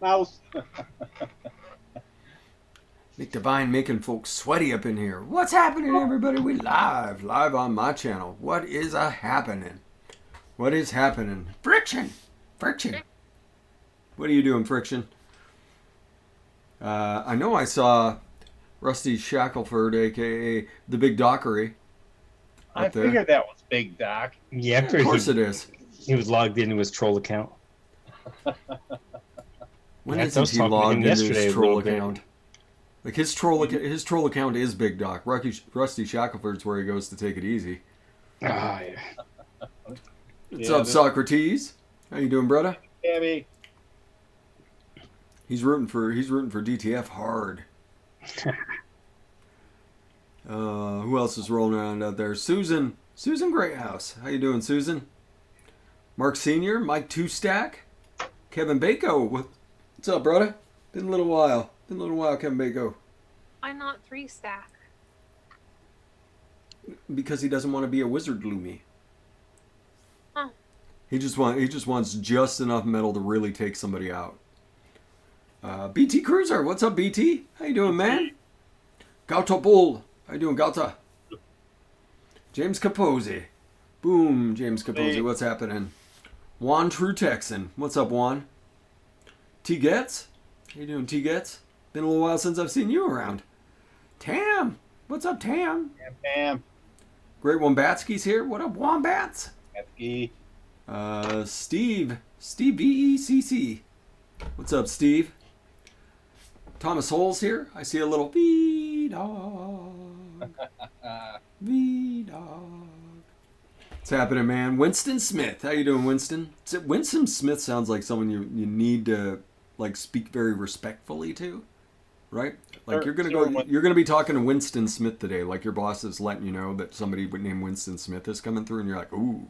Mouse. Nick Devine making folks sweaty up in here. What's happening, everybody? We live on my channel. What is a happening? What is happening? Friction, friction. What are you doing, friction? I know I saw Rusty Shackelford, aka the Big Dockery, I up there. figured that was Big Doc. Yeah, Of course it is. He was logged into his troll account. When Yeah, I isn't was he talking to him logged into yesterday his a troll little bit. account? Like his troll account is Big Doc. Rusty Shackelford's where he goes to take it easy. Ah, yeah. What's Yeah, up, this- Socrates? How you doing, brother? Gabby. He's rooting for DTF hard. Who else is rolling around out there? Susan Greathouse. How you doing, Susan? Mark Senior, Mike Two Stack, Kevin Bako. What's up, brother? Been a little while. Kevin Bako. I'm not 3-stack. Because he doesn't want to be a wizard, Lumi. Huh. He just wants just enough metal to really take somebody out. BT Cruiser, what's up, BT? How you doing, man? Gauta Bull, how you doing, Gauta? James Capozzi, boom, James Capozzi, Hey. what's happening? Juan True Texan, what's up, Juan? T Getz, how you doing, T Getz? Been a little while since I've seen you around. Tam, what's up, Tam? Pam. Great Wombatski's here. What up, Wombats? Pepsi. Steve VECC. What's up, Steve? Thomas Holes here. I see a little V-Dog. V-Dog. What's happening, man? Winston Smith. How you doing, Winston? Winston Smith sounds like someone you need to like speak very respectfully to, right? Like you're gonna be talking to Winston Smith today. Like your boss is letting you know that somebody named Winston Smith is coming through, and you're like, ooh,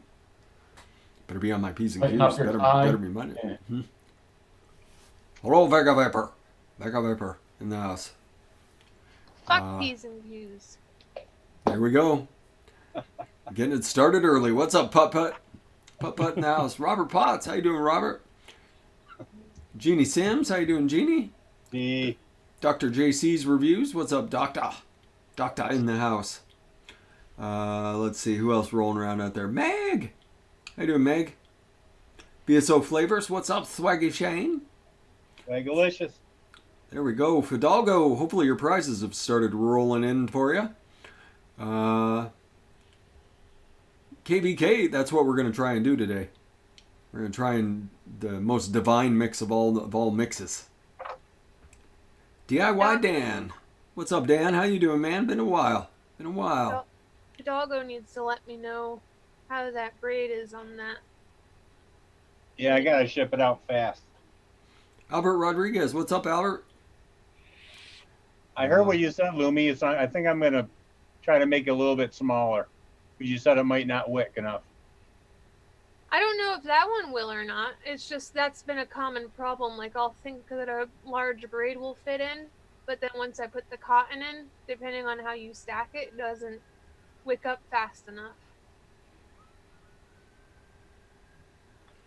better be on my P's and Putting Q's. up your Better time. be money. Yeah. Mm-hmm. Hello, Vega Viper. Vega Viper in the house. Fuck P's and views. There we go. Getting it started early. What's up, Putt Putt? Putt Putt in the house. Robert Potts. How you doing, Robert? Jeannie Sims. How you doing, Jeannie? The Dr. JC's reviews. What's up, Doctor? Doctor in the house. Let's see. Who else rolling around out there? Meg. How you doing, Meg? BSO Flavors. What's up, Swaggy Shane? Delicious. There we go. Fidalgo. Hopefully your prizes have started rolling in for you. KVK. That's what we're going to try and do today. We're going to try and the most divine mix of all mixes. DIY Dan. What's up, Dan? How you doing, man? Been a while. Doggo needs to let me know how that braid is on that. Yeah, I gotta ship it out fast. Albert Rodriguez. What's up, Albert? I heard what you said, Lumi. I think I'm gonna try to make it a little bit smaller. Because you said it might not wick enough. I don't know if that one will or not. It's just that's been a common problem. Like I'll think that a large braid will fit in, but then once I put the cotton in, depending on how you stack it, it doesn't wick up fast enough.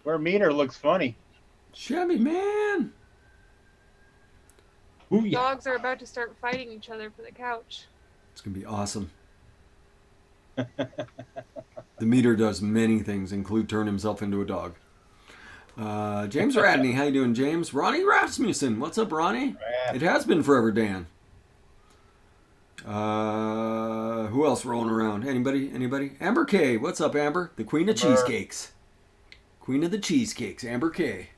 Where meter looks funny. Chevy, man. Ooh, yeah. Dogs are about to start fighting each other for the couch. It's going to be awesome. The meter does many things, include turn himself into a dog. James Radney, how you doing, James? Ronnie Rasmussen, what's up, Ronnie? It has been forever, Dan. Who else rolling around? Anybody? Amber K, what's up, Amber? The queen of cheesecakes. Queen of the cheesecakes, Amber K.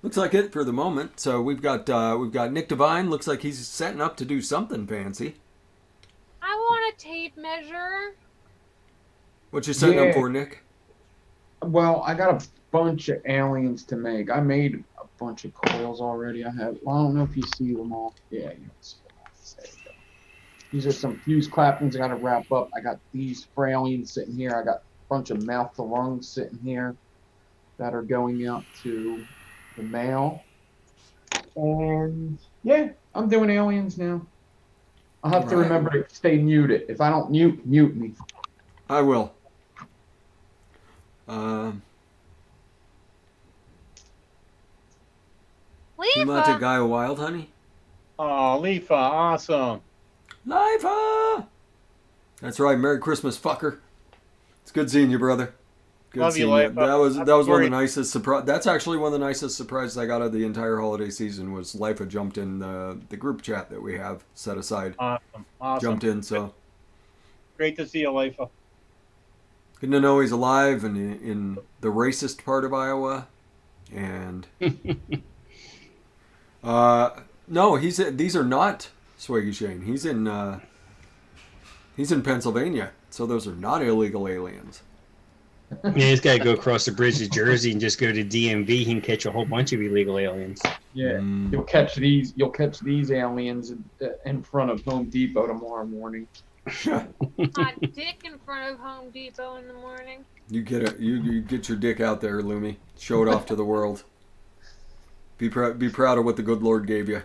Looks like it for the moment. So we've got Nick Devine. Looks like he's setting up to do something fancy. I want a tape measure. What you setting up Yeah. for, Nick? Well, I got a bunch of aliens to make. I made a bunch of coils already. I don't know if you see them all. Yeah, you can see them all. There you go. These are some fuse clappings I got to wrap up. I got these for aliens sitting here. I got a bunch of mouth to lungs sitting here that are going out to the mail. And yeah, I'm doing aliens now. I'll have to Right. remember to stay muted. If I don't mute me. I will. Kumate Leafa! Gaia Wild Honey. Oh, Leafa, awesome. Lifa! That's right. Merry Christmas, fucker. It's good seeing you, brother. Good Love you, seeing you. Lifa. That was I'm one of sorry. the nicest surprise. That's actually one of the nicest surprises I got of the entire holiday season. Was Lifa jumped in the group chat that we have set aside. Awesome. Jumped in, so Great to see you, Lifa. good to know he's alive and in the racist part of Iowa. And no, these are not Swaggy Shane. He's in Pennsylvania, so those are not illegal aliens. Yeah, he's got to go across the bridge to Jersey and just go to DMV. He can catch a whole bunch of illegal aliens. Yeah, you'll catch these aliens in front of Home Depot tomorrow morning. Hot dick in front of Home Depot in the morning. You get you get your dick out there, Lumi. Show it off to the world. Be proud of what the good Lord gave you.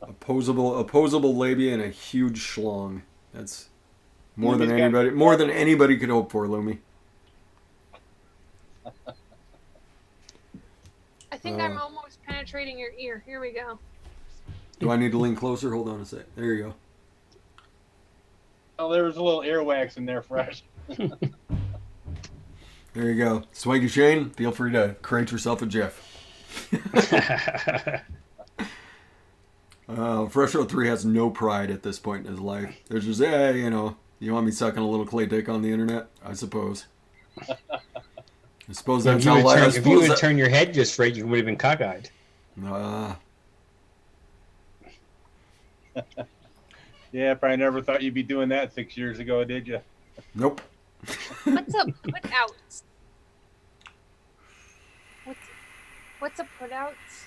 Opposable labia and a huge schlong. That's more than anybody could hope for, Lumi. I think I'm almost penetrating your ear. Here we go. Do I need to lean closer? Hold on a sec. There you go. Oh, there was a little earwax in there fresh. There you go. Swaggy Shane, feel free to create yourself a GIF. Fresho 3 has no pride at this point in his life. There's just, you want me sucking a little clay dick on the internet? I suppose. I suppose that's how life. If you would turn your head just right, you would have been cockeyed. Yeah, probably never thought you'd be doing that 6 years ago, did you? Nope. What's a put outs? What's a put outs?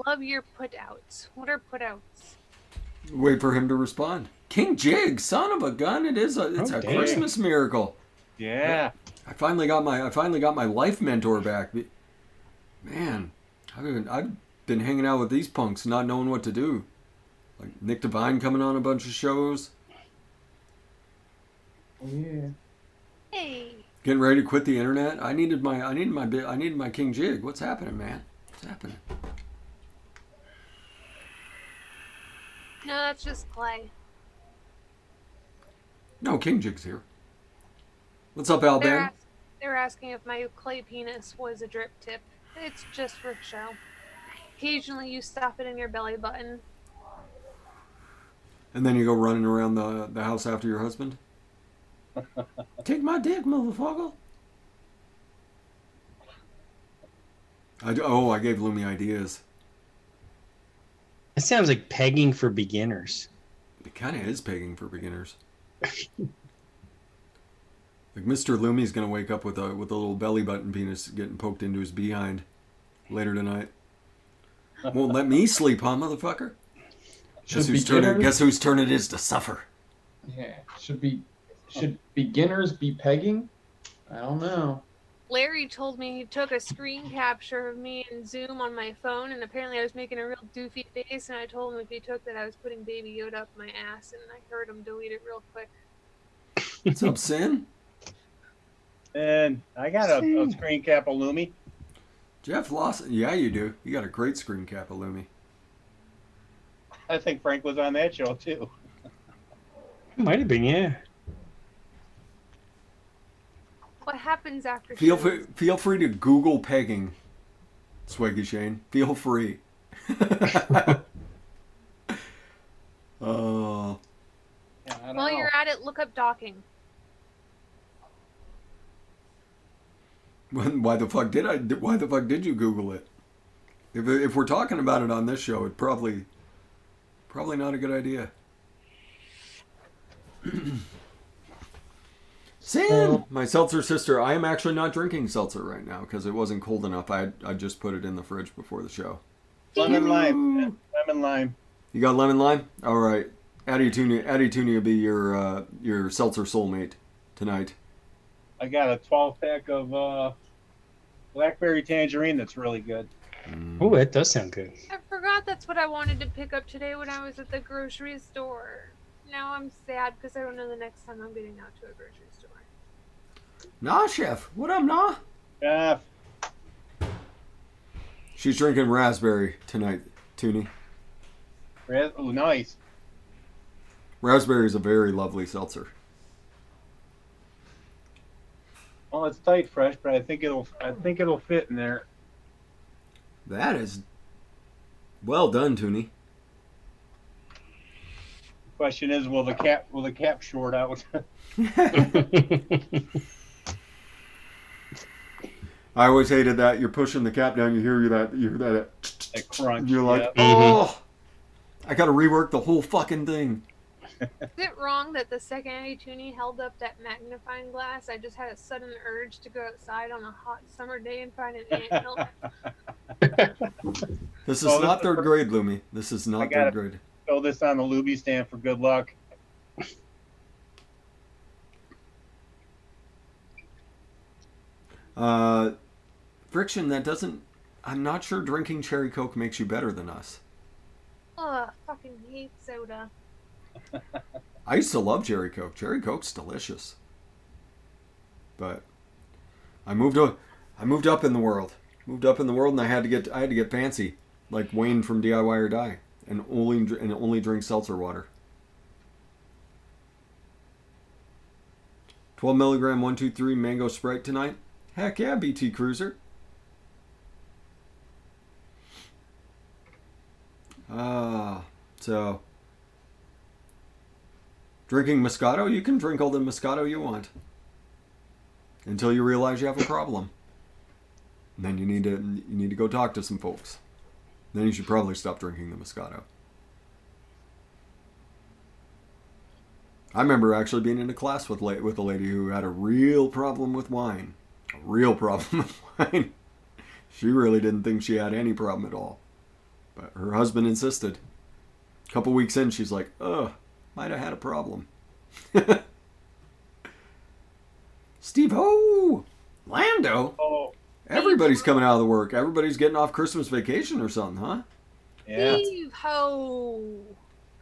Love your put outs. What are put outs? Wait for him to respond. King Jig, son of a gun! It's a Christmas miracle. Yeah. I finally got my life mentor back. Man, I've been hanging out with these punks, not knowing what to do. Like Nick Devine coming on a bunch of shows. Yeah. Hey. Getting ready to quit the internet. I needed my King Jig. What's happening, man? What's happening? No, that's just clay. No, King Jig's here. What's up, Al Ben? They're asking if my clay penis was a drip tip. It's just for show. Occasionally you stuff it in your belly button. And then you go running around the house after your husband? Take my dick, motherfucker. I gave Lumi ideas. It sounds like pegging for beginners. It kind of is pegging for beginners. Like Mr. Lumi's gonna wake up with a little belly button penis getting poked into his behind later tonight. Won't let me sleep, huh, motherfucker? Guess whose turn it is to suffer. Yeah. Should beginners be pegging? I don't know. Larry told me he took a screen capture of me in Zoom on my phone, and apparently I was making a real doofy face, and I told him if he took that I was putting Baby Yoda up my ass, and I heard him delete it real quick. What's up, Sin? And I got a screen cap of Lumi. Jeff Lawson. Yeah, you do. You got a great screen cap of Lumi. I think Frank was on that show, too. Might have been, yeah. What happens after Feel free to Google pegging, Swaggy Shane. Feel free. Yeah, While you're at it, look up docking. Why the fuck did you Google it? If we're talking about it on this show, it probably not a good idea. Sam, my seltzer sister. I am actually not drinking seltzer right now because it wasn't cold enough. I just put it in the fridge before the show. Lemon lime. Lemon lime. You got lemon lime? All right. Addie Tooney will be your seltzer soulmate tonight. I got a 12-pack of blackberry tangerine that's really good. Oh, that does sound good. I forgot that's what I wanted to pick up today when I was at the grocery store. now I'm sad because I don't know the next time I'm getting out to a grocery store. Nah, Chef. What up, Nah? Yeah. She's drinking raspberry tonight, Toonie. Oh, nice. Raspberry is a very lovely seltzer. Well, it's tight fresh, but I think it'll fit in there. That is well done, Toonie. Question is, will the cap short out? I always hated that. You're pushing the cap down. You hear that That crunch. You're like, yeah. oh, I got to rework the whole fucking thing. Is it wrong that the second Toonie held up that magnifying glass, I just had a sudden urge to go outside on a hot summer day and find an anthill? This is not third grade, Lumi. This is not third grade. Throw this on the Lumi stand for good luck. Friction, that doesn't... I'm not sure drinking cherry Coke makes you better than us. Ugh, fucking hate soda. I used to love cherry Coke. Cherry Coke's delicious. But I moved up in the world. And I had to get fancy, like Wayne from DIY or Die, and only drink seltzer water. 12 milligram 123 mango Sprite tonight. Heck yeah, BT Cruiser. So drinking Moscato, you can drink all the Moscato you want until you realize you have a problem. And then you need to go talk to some folks. Then you should probably stop drinking the Moscato. I remember actually being in a class with a lady who had a real problem with wine. A real problem with wine. She really didn't think she had any problem at all. But her husband insisted. A couple weeks in, she's like, might have had a problem. Steve-O! Lando! Oh, Everybody's coming out of the work. Everybody's getting off Christmas vacation or something, huh? yeah. Steve Ho.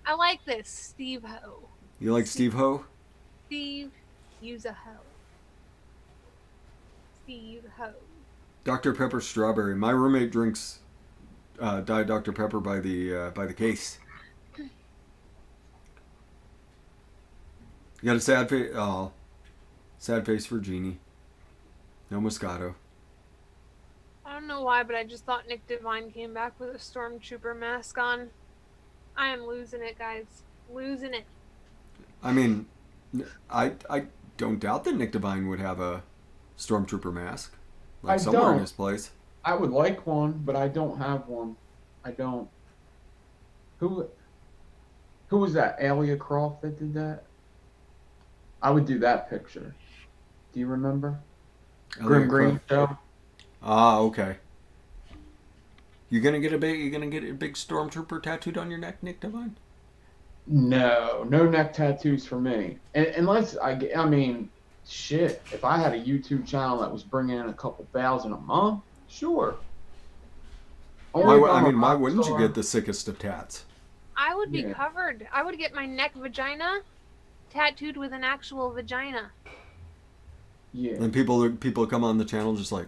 I like this, Steve Ho. You like Steve-Ho? Steve, use a hoe. Steve Ho. Dr. Pepper strawberry. My roommate drinks Diet Dr. Pepper by the case. You got a sad face? Oh, sad face for Jeannie. No Moscato. I don't know why, but I just thought Nick Devine came back with a stormtrooper mask on. I am losing it, guys. Losing it. I mean, I don't doubt that Nick Devine would have a stormtrooper mask, like somewhere in his place. I would like one, but I don't have one. I don't. Who was that? Alia Croft that did that? I would do that picture. Do you remember? Grim Green Show. Ah, okay. You gonna get a big stormtrooper tattooed on your neck, Nick Devine? No neck tattoos for me. Unless I mean, shit. If I had a YouTube channel that was bringing in a couple thousand a month, sure. Why wouldn't you get the sickest of tats? I would be covered. I would get my neck vagina tattooed with an actual vagina. Yeah. And people come on the channel just like,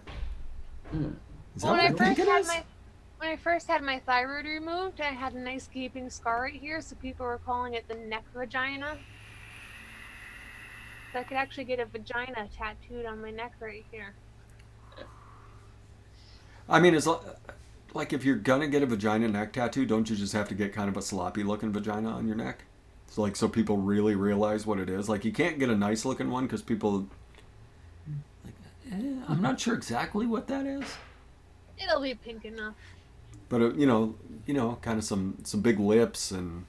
is that what I think it is? When I first had my thyroid removed, I had a nice gaping scar right here, so people were calling it the neck vagina. So I could actually get a vagina tattooed on my neck right here. I mean, it's like if you're gonna get a vagina neck tattoo, don't you just have to get kind of a sloppy looking vagina on your neck? So people really realize what it is. Like you can't get a nice looking one because people I'm not sure exactly what that is. It'll be pink enough. But kind of some big lips and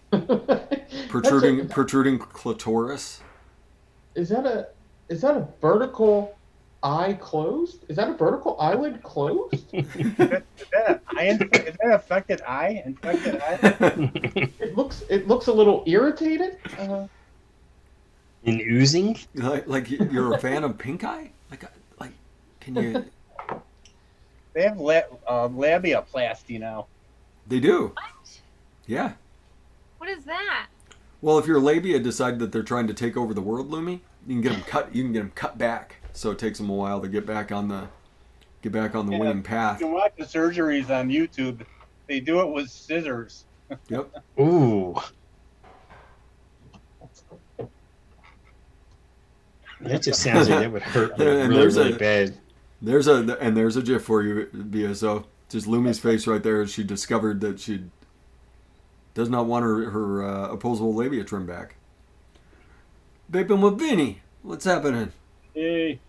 protruding clitoris. Is that a vertical eye closed? Is that a vertical eyelid closed? Is that an affected eye? Infected eye? It looks a little irritated. And oozing? Like you're a fan of pink eye? Like can you? They have labiaplasty now. They do. What? Yeah. What is that? Well, if your labia decide that they're trying to take over the world, Lumi, you can get them cut. You can get them cut back, so it takes them a while to get back on the winning path. You can watch the surgeries on YouTube. They do it with scissors. Yep. Ooh. That just sounds like that would hurt like, And really, really bad. There's a GIF for you, BSO. Just Lumi's face right there as she discovered that she does not want her opposable labia trimmed back. Vaping with Vinny. What's happening? Hey.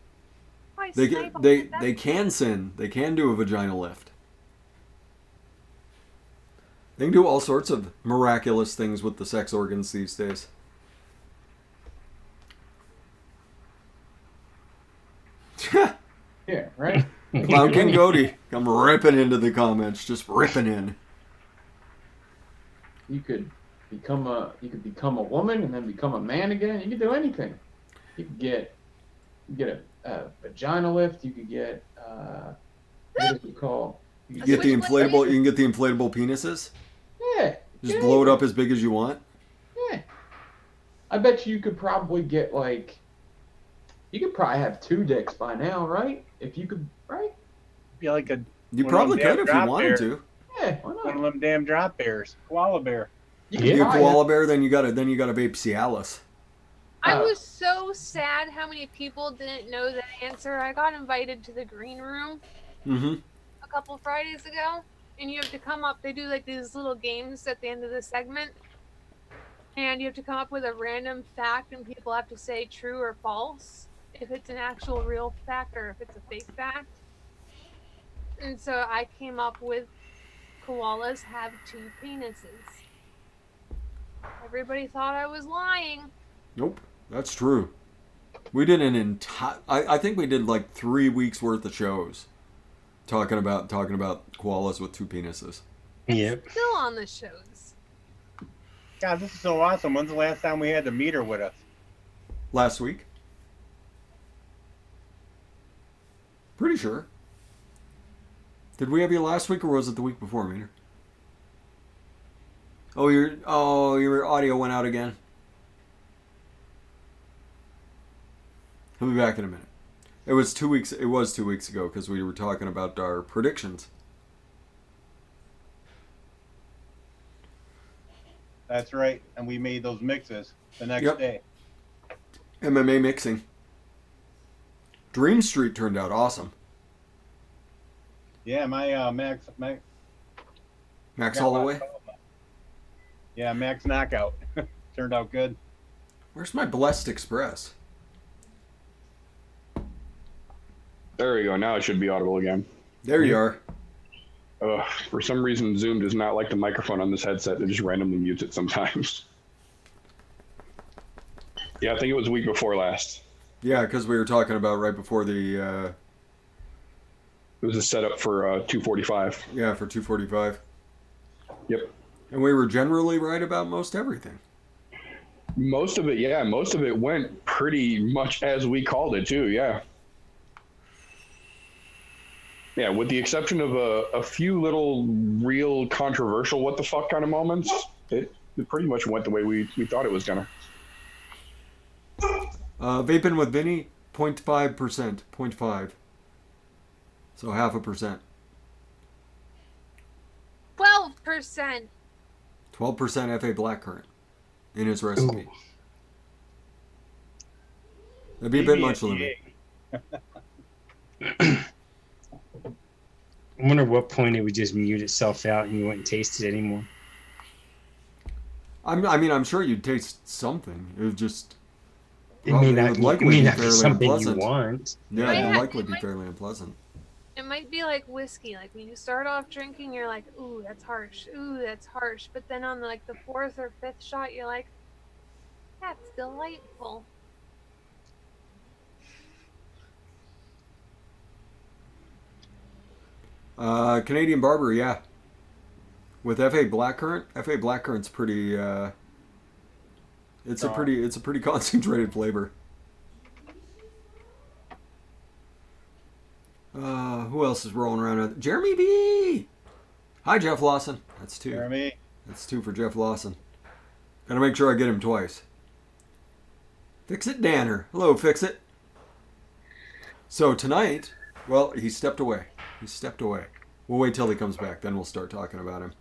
They can sin. They can do a vagina lift. They can do all sorts of miraculous things with the sex organs these days. Yeah, right? Clown King Goaty, come ripping into the comments, just ripping in. You could become a woman and then become a man again. You could do anything. You could get a vagina lift. You could get what is it called? You get the inflatable. You can get the inflatable penises. Yeah. Just blow it up as big as you want. Yeah. I bet you could probably get like. You could probably have 2 dicks by now, right? If you could, right? Be like a. You probably could if you wanted to. Yeah, why One not? of them damn drop bears. Koala bear. You get a koala bear, then you got to vape Cialis. I was so sad how many people didn't know the answer. I got invited to the green room a couple Fridays ago, and you have to come up. They do like these little games at the end of the segment, and you have to come up with a random fact, and people have to say true or false if it's an actual real fact or if it's a fake fact. And so I came up with koalas have 2 penises. Everybody thought I was lying. Nope, that's true. We did an entire. I think we did like 3 weeks worth of shows talking about koalas with 2 penises. Yep. Still on the shows. God, this is so awesome. When's the last time we had the meter with us? Last week. Pretty sure. Did we have you last week or was it the week before, Meter? Oh, your audio went out again. He'll be back in a minute. It was 2 weeks. It was 2 weeks ago because we were talking about our predictions. That's right. And we made those mixes the next day. MMA mixing. Dream Street turned out awesome. Yeah, my Max Holloway. Yeah, Max Knockout. Turned out good. Where's my Blessed Express? There we go. Now it should be audible again. There you are. For some reason, Zoom does not like the microphone on this headset. It just randomly mutes it sometimes. Yeah, I think it was a week before last. Yeah, because we were talking about right before the... It was a setup for 245. Yeah, for 245. Yep. And we were generally right about most everything. Most of it, yeah. Most of it went pretty much as we called it, too, yeah. Yeah, with the exception of a few little real controversial what the fuck kind of moments, it pretty much went the way we thought it was gonna. Vaping with Vinny, 0.5%. 0.5. So 0.5%. 12%. 12% FA blackcurrant in his recipe. Ooh. That'd be a bit much, Lumi. I wonder what point it would just mute itself out and you wouldn't taste it anymore. I'm sure you'd taste something. It would just... It may not be fairly something unpleasant. you want. Yeah, it would likely it be might- fairly unpleasant. It might be like whiskey. Like when you start off drinking, you're like, ooh, that's harsh. Ooh, that's harsh. But then on like the 4th or 5th shot, you're like, that's delightful. Canadian Barber, yeah. With FA Blackcurrant, FA Blackcurrant's pretty. It's a pretty concentrated flavor. Who else is rolling around? Jeremy B. Hi, Jeff Lawson. That's 2. Jeremy. That's 2 for Jeff Lawson. Gotta make sure I get him twice. Fix It Danner. Hello, Fix It. So tonight, well, he stepped away. He stepped away. We'll wait till he comes back, then we'll start talking about him.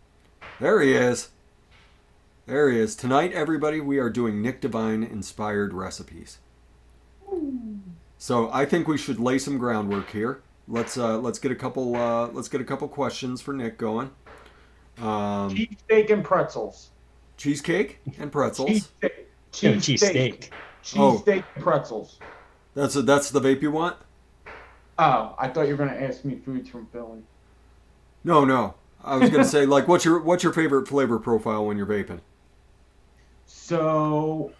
There he is. There he is. Tonight, everybody, we are doing Nick Devine inspired recipes. So I think we should lay some groundwork here. Let's get a couple questions for Nick going. Cheesesteak and pretzels. Cheesecake and pretzels. Cheesesteak. Cheesesteak and pretzels. That's the vape you want? Oh, I thought you were gonna ask me foods from Philly. No. I was gonna say, like, what's your favorite flavor profile when you're vaping? So,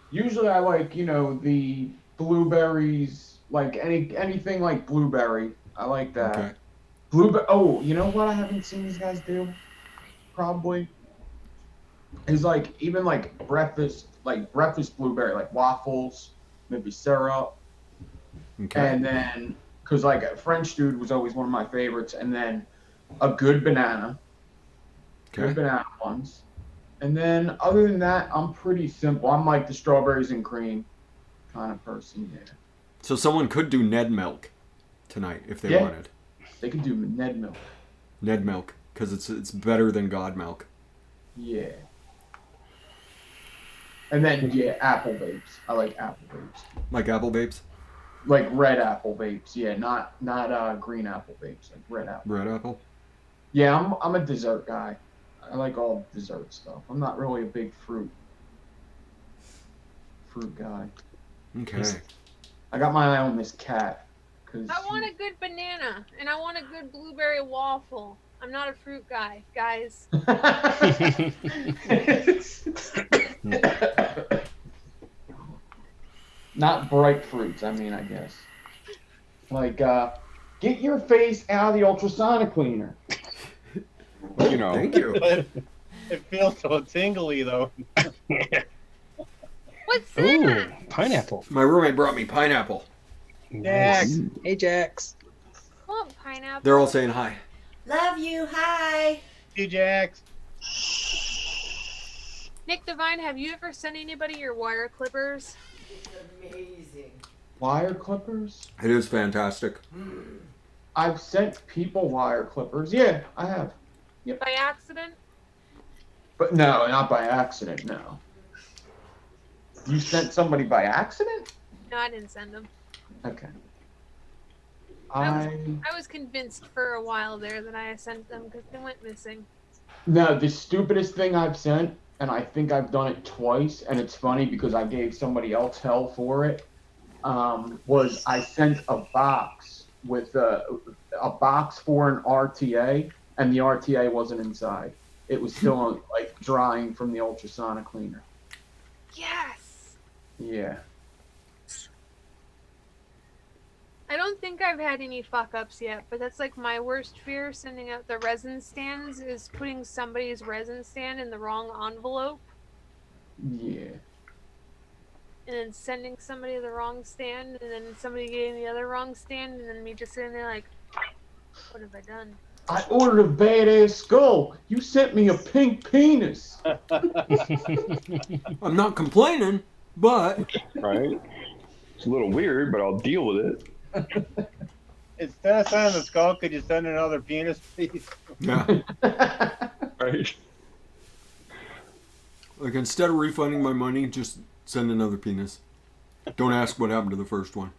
usually I like, the blueberries, like anything like blueberry. I like that. Okay. Blueberry. Oh, you know what I haven't seen these guys do? Probably is like even like breakfast blueberry, like waffles, maybe syrup, Okay. and then because like a French dude was always one of my favorites, and then a good banana. Okay. Good banana ones. And then other than that, I'm pretty simple. I'm like the strawberries and cream kind of person, yeah. So someone could do Ned milk tonight if they Yeah. wanted. They could do Ned milk. Ned milk, because it's better than God milk. Yeah. And then, yeah, apple vapes. I like apple vapes. Like apple vapes? Like red apple vapes, yeah, not green apple vapes, like red apple. Red apple? Yeah, I'm a dessert guy. I like all dessert stuff. I'm not really a big fruit guy. Okay. I got my eye on this cat. Cause I want a good banana and I want a good blueberry waffle. I'm not a fruit guy, guys. Not bright fruits, I mean, I guess. Like, get your face out of the ultrasonic cleaner. You know. Thank you. But it feels so tingly though. What's Ooh, that? pineapple. My roommate brought me pineapple. Jax. Hey, Jax. I want pineapple. They're all saying hi. Love you. Hi. Hey, Jax. Nick Devine, have you ever sent anybody your wire clippers? It's amazing. Wire clippers? It is fantastic. I've sent people wire clippers. Yeah, I have. By accident? But no, not by accident, no. You sent somebody by accident? No, I didn't send them. Okay. I was convinced for a while there that I sent them because they went missing. No, the stupidest thing I've sent, and I think I've done it twice, and it's funny because I gave somebody else hell for it, was I sent a box with a box for an RTA, and the RTA wasn't inside. It was still like drying from the ultrasonic cleaner. Yes! Yeah. I don't think I've had any fuck-ups yet, but that's like my worst fear, sending out the resin stands, is putting somebody's resin stand in the wrong envelope Yeah. and then sending somebody the wrong stand and then somebody getting the other wrong stand and then me just sitting there like, what have I done? I ordered a badass skull. You sent me a pink penis. I'm not complaining, but Right? It's a little weird, but I'll deal with it. Instead of sending the skull, could you send another penis, please? yeah. Right? Like, instead of refunding my money, just send another penis. Don't ask what happened to the first one.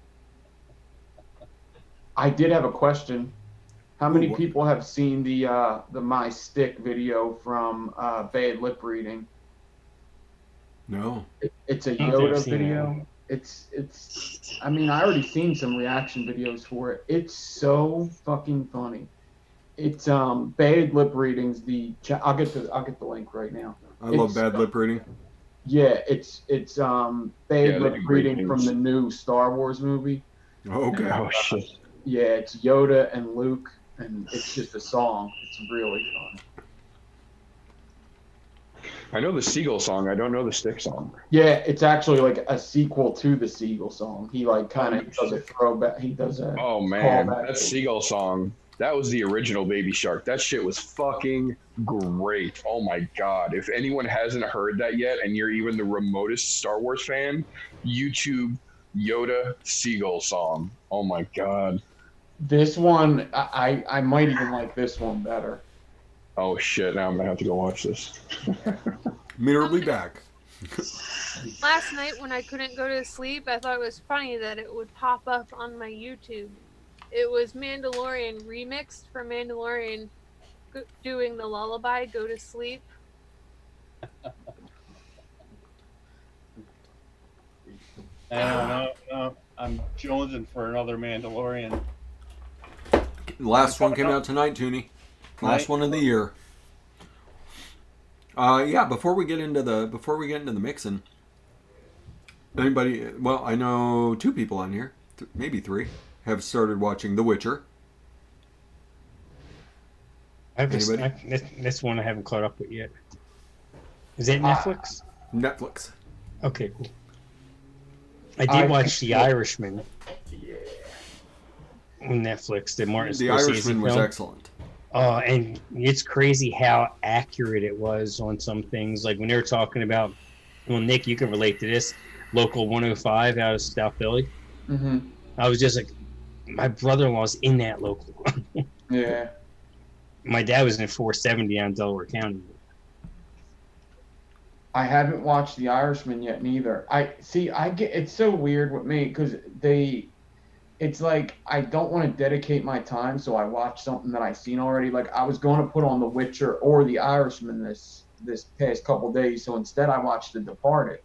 I did have a question. How many Ooh, what? people have seen the My Stick video from Bad Lip Reading? No. It's a I don't think I've Yoda seen video. It's I mean, I already seen some reaction videos for it. It's so fucking funny. It's Bad Lip Reading's I'll get the link right now. I love It's, bad lip reading. Yeah, it's Bad they Lip do great Reading from things. the new Star Wars movie. Okay. Oh, shit. Yeah, it's Yoda and Luke, and it's just a song. It's really fun. I know the Seagull song. I don't know the Stick song. Yeah, it's actually like a sequel to the Seagull song. He like kind of does a throwback. He does a Oh, man. callback. That Seagull song. That was the original Baby Shark. That shit was fucking great. Oh my god. If anyone hasn't heard that yet and you're even the remotest Star Wars fan, YouTube Yoda Seagull song. Oh my god. This one, I might even like this one better. Oh shit, now I'm gonna have to go watch this. Mirror will be back. Last night when I couldn't go to sleep, I thought it was funny that it would pop up on my YouTube. It was Mandalorian remixed for Mandalorian doing the lullaby, Go to Sleep. No, I'm jonesing for another Mandalorian. Last one came out tonight, Toonie. Last one of the year. Yeah. Before we get into the mixing, anybody? Well, I know 2 people on here, maybe 3, have started watching The Witcher. This one I haven't caught up with yet. Is it Netflix? Netflix. Okay, cool. I did watch The Irishman. Yeah. On Netflix, the Martin The Scorsese Irishman was film. excellent. And it's crazy how accurate it was on some things. Like when they were talking about, well, Nick, you can relate to this, Local 105 out of South Philly. Mm-hmm. I was just like, my brother-in-law's in that local. Yeah. My dad was in 470 out in Delaware County. I haven't watched The Irishman yet, neither. It's so weird with me because it's like I don't want to dedicate my time, so I watch something that I've seen already. Like I was going to put on The Witcher or The Irishman this past couple days, so instead I watched The Departed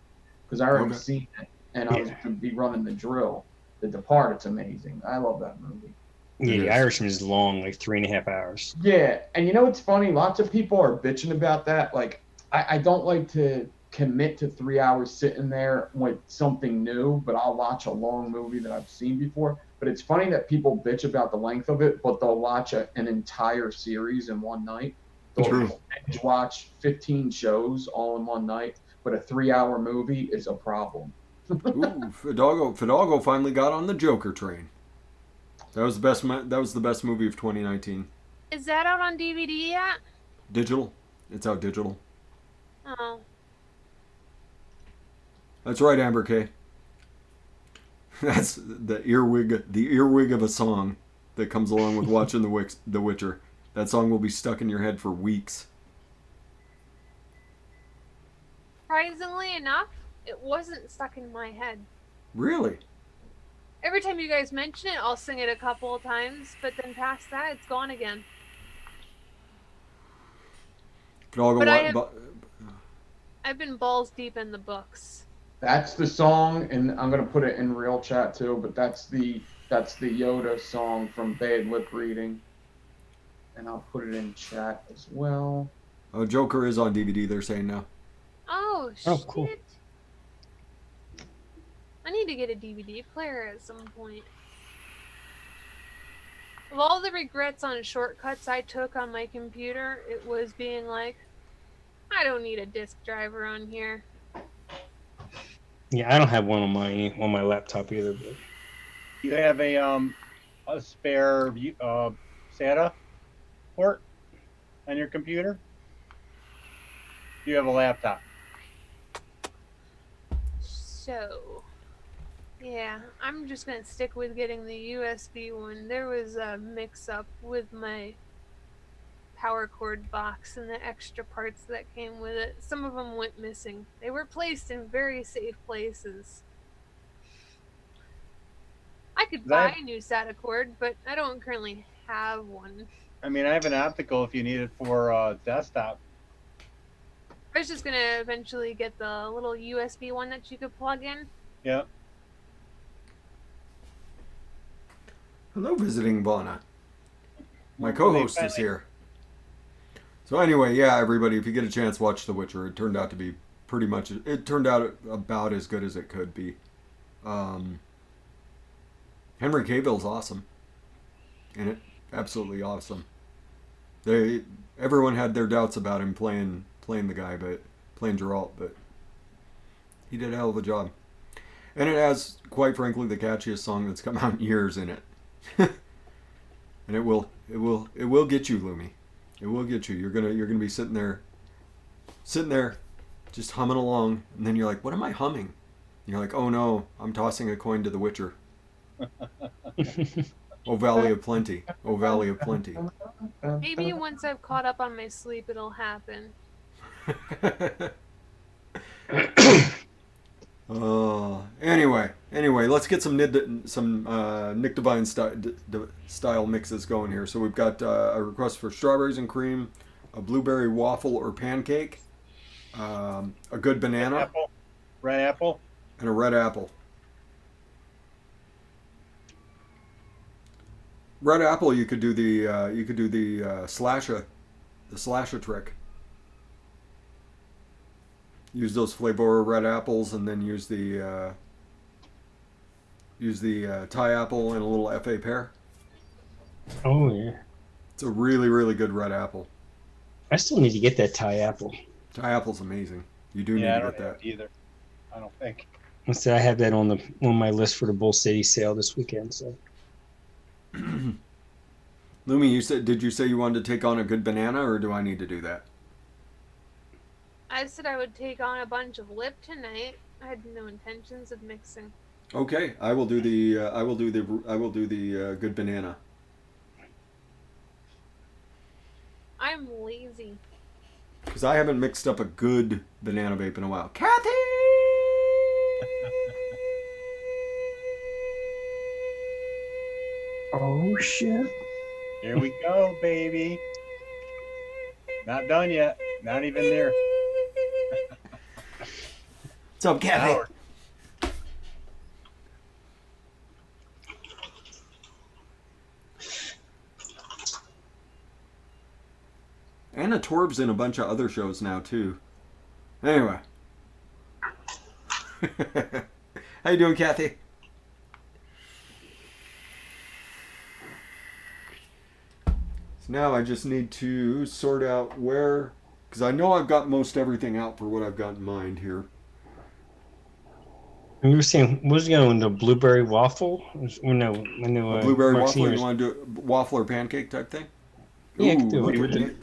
because I already seen it, and I was going to be running The Drill. The Departed's amazing. I love that movie. Yeah, The Irishman is long, like 3.5 hours. Yeah, and you know what's funny? Lots of people are bitching about that. Like, I don't like to commit to 3 hours sitting there with something new, but I'll watch a long movie that I've seen before. But it's funny that people bitch about the length of it, but they'll watch an entire series in one night. They'll binge watch 15 shows all in one night, but a 3-hour movie is a problem. Ooh, Fidalgo finally got on the Joker train. That was the best. That was the best movie of 2019. Is that out on DVD yet? Digital. It's out digital. Oh. That's right, Amber K. That's the earwig of a song that comes along with watching The Witcher. That song will be stuck in your head for weeks. Surprisingly enough, it wasn't stuck in my head. Really? Every time you guys mention it, I'll sing it a couple of times, but then past that, it's gone again. I've been balls deep in the books. That's the song, and I'm gonna put it in real chat too. But that's the Yoda song from Bad Lip Reading, and I'll put it in chat as well. Oh, Joker is on DVD. They're saying now. Oh shit! Oh, cool. I need to get a DVD player at some point. Of all the regrets on shortcuts I took on my computer, it was being like, I don't need a disk driver on here. Yeah, I don't have one on my laptop either. But You have a spare SATA port on your computer? You have a laptop. So, yeah, I'm just going to stick with getting the USB one. There was a mix-up with my power cord box and the extra parts that came with it. Some of them went missing. They were placed in very safe places. I could buy a new SATA cord, but I don't currently have one. I mean, I have an optical if you need it for desktop. I was just going to eventually get the little USB one that you could plug in. Yeah. Hello, visiting Vana. My co-host is here. So anyway, yeah, everybody, if you get a chance, watch The Witcher. It turned out to be it turned out about as good as it could be. Henry Cavill's awesome in it. Absolutely awesome. Everyone had their doubts about him playing the guy, but playing Geralt, but he did a hell of a job. And it has, quite frankly, the catchiest song that's come out in years in it. and it will get you, Lumi. It will get you. You're gonna be sitting there, just humming along, and then you're like, "What am I humming?" And you're like, "Oh no, I'm tossing a coin to the Witcher." Oh Valley of Plenty. Oh Valley of Plenty. Maybe once I've caught up on my sleep, it'll happen. Anyway, let's get some Nick Devine style mixes going here. So we've got a request for strawberries and cream, a blueberry waffle or pancake, a good banana, Red apple, and a red apple. Red apple, you could do the slasher trick. Use those flavor red apples, and then use the Thai apple and a little FA pear. Oh yeah. It's a really, really good red apple. I still need to get that Thai apple. Thai apple's amazing. You do need I to don't get have that. it either. I don't think. I said I have that on my list for the Bull City sale this weekend. So. Lumi, did you say you wanted to take on a good banana, or do I need to do that? I said I would take on a bunch of lip tonight. I had no intentions of mixing. Okay, I will do the good banana. I'm lazy. Because I haven't mixed up a good banana vape in a while. Kathy! Oh shit! Here we go, baby. Not done yet. Not even there. What's up, Kathy? Howard. Anna Torb's in a bunch of other shows now, too. Anyway. How you doing, Kathy? So now I just need to sort out where... Because I know I've got most everything out for what I've got in mind here. You were saying, what was going the blueberry waffle? No, A blueberry waffle? You want to do a waffle or pancake type thing? Yeah, I can Ooh, do it. look at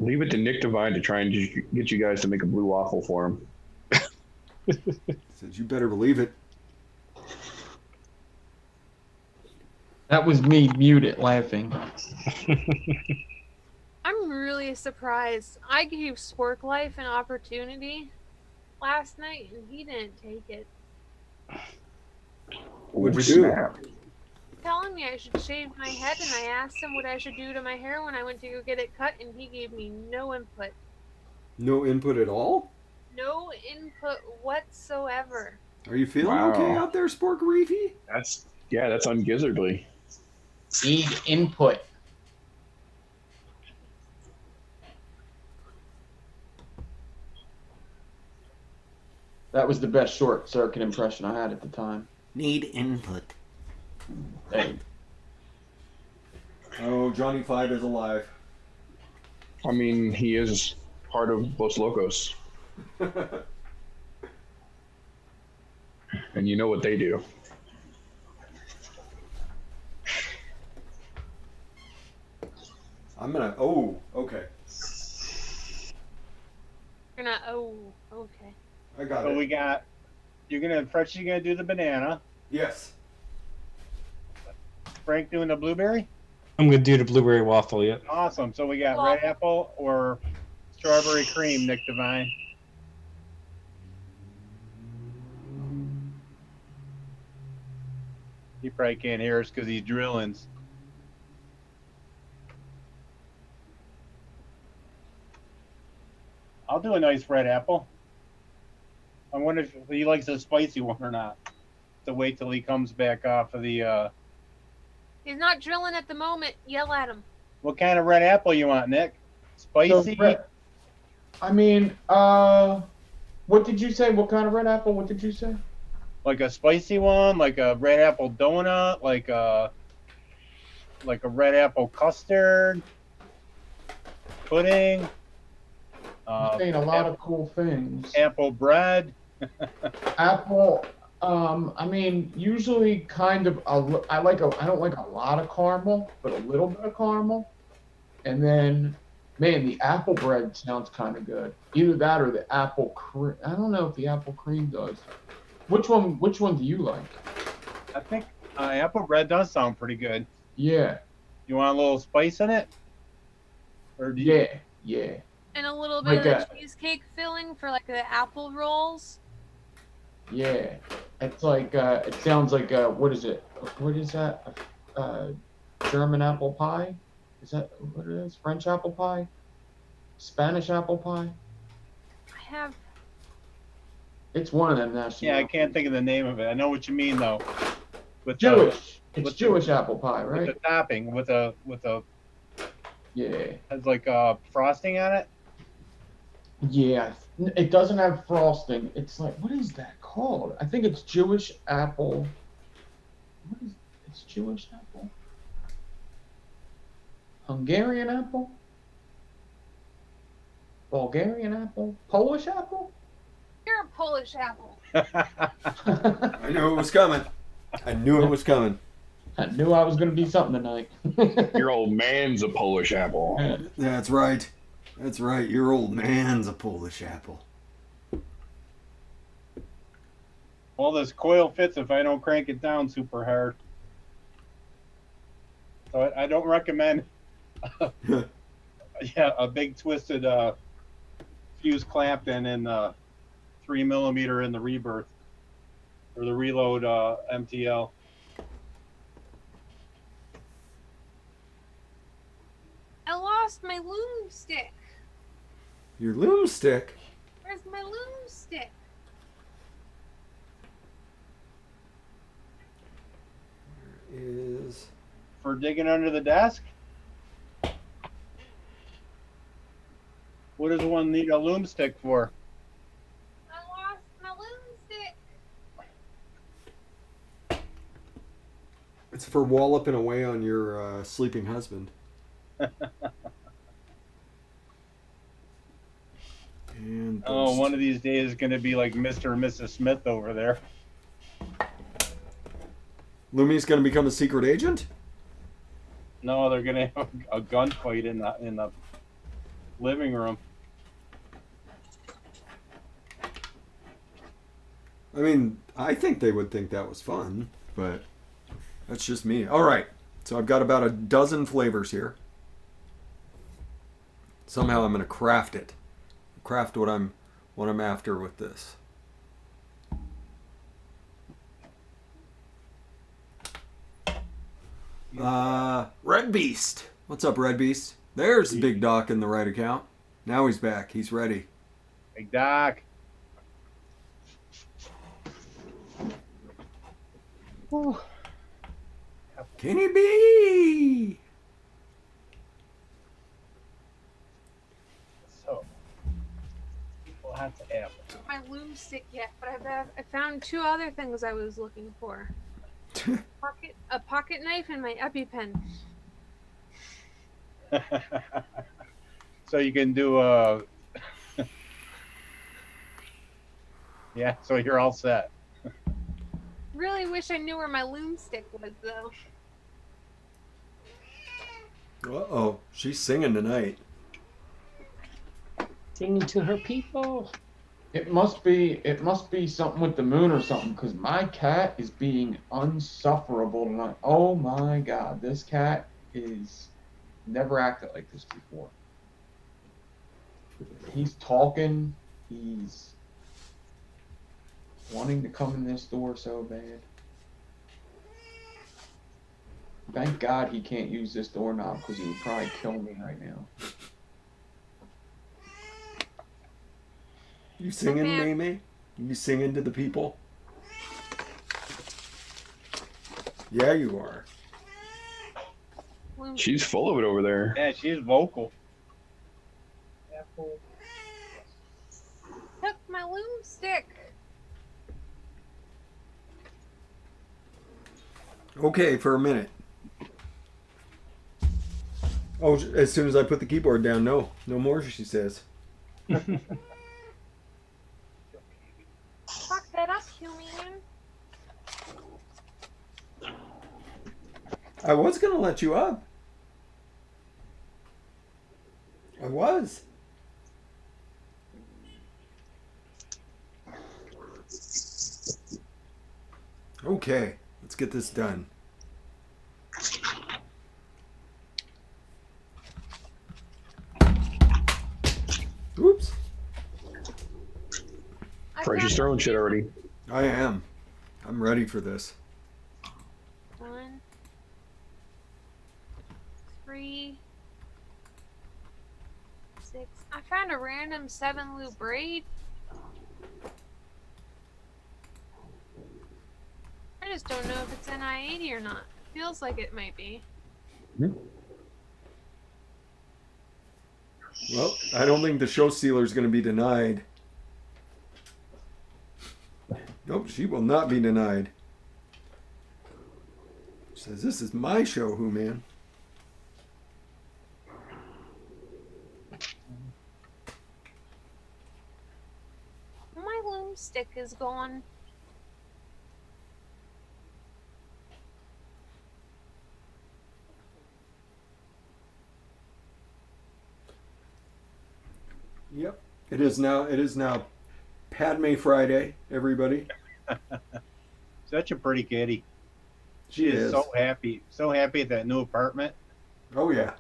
Leave it to Nick Devine to try and get you guys to make a blue waffle for him. Says you better believe it. That was me muted laughing. I'm really surprised. I gave Spork Life an opportunity last night, and he didn't take it. What'd you do? Snap. Telling me I should shave my head, and I asked him what I should do to my hair when I went to go get it cut, and he gave me no input. No input at all? No input whatsoever. Are you feeling Wow. okay out there, Spork Reefy? That's ungizzardly. Need input. That was the best short circuit impression I had at the time. Need input. Hey, Oh, Johnny Five is alive. I mean, he is part of Los Locos, and you know what they do. I'm gonna. Oh, okay. You're not. Oh, okay. I got So it. we got. You're gonna do the banana. Yes. Frank doing the blueberry. I'm going to do the blueberry waffle, yep. Awesome. So we got red apple or strawberry cream, Nick Devine. He probably can't hear us because he's drilling. I'll do a nice red apple. I wonder if he likes a spicy one or not. To wait till he comes back off of the. He's not drilling at the moment. Yell at him. What kind of red apple you want, Nick? Spicy? I mean, what did you say? What kind of red apple? What did you say? Like a spicy one, like a red apple donut, like a red apple custard, pudding. You're saying a lot of cool things. Apple bread. Apple. I mean, usually kind of. I don't like a lot of caramel, but a little bit of caramel. And then, man, the apple bread sounds kind of good. Either that or the apple cream. I don't know if the apple cream does. Which one? Which one do you like? I think apple bread does sound pretty good. Yeah. You want a little spice in it? Or do you, Yeah. Yeah. And a little bit Like of the cheesecake filling for like the apple rolls. Yeah. It's like it sounds like what is it? What is that? German apple pie? Is that what it is? French apple pie? Spanish apple pie? I have. It's one of them national. Yeah, I can't think of the name of it. I know what you mean though. With Jewish. with It's the- Jewish apple pie, right? with the topping, with a Yeah. has like frosting on it. Yeah. It doesn't have frosting. It's like, what is that called? I think it's Jewish apple. What is it's Jewish apple? Hungarian apple? Bulgarian apple? Polish apple? You're a Polish apple. I knew it was coming. I knew it was coming. I knew I was going to be something tonight. Your old man's a Polish apple. That's right. That's right. Your old man's a Polish apple. Well, this coil fits if I don't crank it down super hard. So I don't recommend a big twisted fuse clamped in 3mm in the rebirth or the reload MTL. I lost my Loom Stick. Your Loom Stick? Where's my Loom Stick? Is For digging under the desk? What does one need a loom stick for? I lost my Loom Stick. it's for walloping away on your sleeping husband. And Oh, one of these days is going to be like Mr. and Mrs. Smith over there. Lumi's going to become a secret agent? No, they're going to have a gunfight in the living room. I mean, I think they would think that was fun, but that's just me. All right, so I've got about a dozen flavors here. Somehow I'm going to craft it. Craft what I'm after with this. Red Beast. What's up, Red Beast? There's Big Doc in the right account. Now he's back. He's ready. Big Doc. Kenny B. So, lots of apples. My Loom Stick yet, but I found two other things I was looking for. A pocket knife and my EpiPen. So you can do yeah, so you're all set. Really wish I knew where my Loom Stick was though. Uh-oh, she's singing tonight. Singing to her people. It must be something with the moon or something, because my cat is being unsufferable tonight. Oh my god, this cat is never acted like this before. He's talking, he's wanting to come in this door so bad. Thank God he can't use this doorknob, because he would probably kill me right now. You singing, Okay. Mimi? You singing to the people? Yeah, you are. Loom She's full of it over there. Yeah, she's vocal. took my Loom Stick. Okay, for a minute. Oh, as soon as I put the keyboard down, no more, she says. Fuck that up, human. I was gonna let you up. I was. Okay, let's get this done. Oops. Fresh is throwing shit already. I am. I'm ready for this. 1, 3, 6. I found a random 7 loop braid. I just don't know if it's NI80 or not. Feels like it might be. Well, I don't think the show stealer is going to be denied. Nope, she will not be denied. She says, this is my show, Who Man. My Loom Stick is gone. Yep. It is now Padme Friday, everybody. Such a pretty kitty. She is. So happy at that new apartment. Oh, yeah.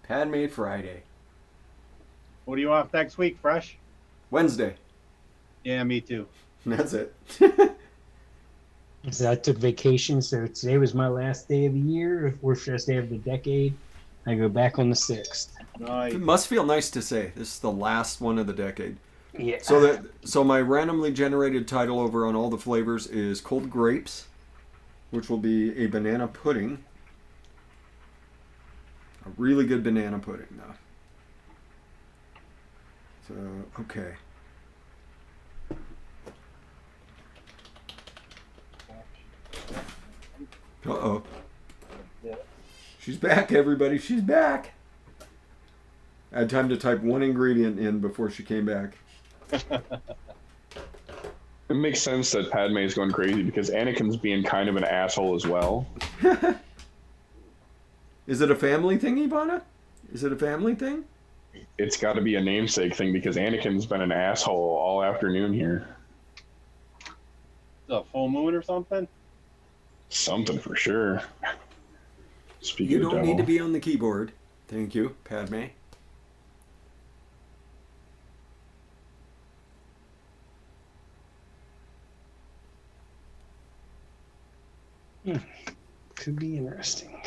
Padme Friday. What are you off next week, Fresh? Wednesday. Yeah, me too. That's it. So I took vacation, so today was my last day of the year, or first day of the decade. I go back on the 6th. Nice. It must feel nice to say this is the last one of the decade. Yeah. So my randomly generated title over on all the flavors is Cold Grapes, which will be a banana pudding. A really good banana pudding, though. So, okay. Uh-oh. She's back, everybody. She's back. I had time to type one ingredient in before she came back. It makes sense that Padme is going crazy because Anakin's being kind of an asshole as well. Is it a family thing, Ivana? Is it a family thing? It's got to be a namesake thing because Anakin's been an asshole all afternoon here. A full moon or something? Something for sure. Speaking You of don't devil. need to be on the keyboard. Thank you, Padme. Could be interesting.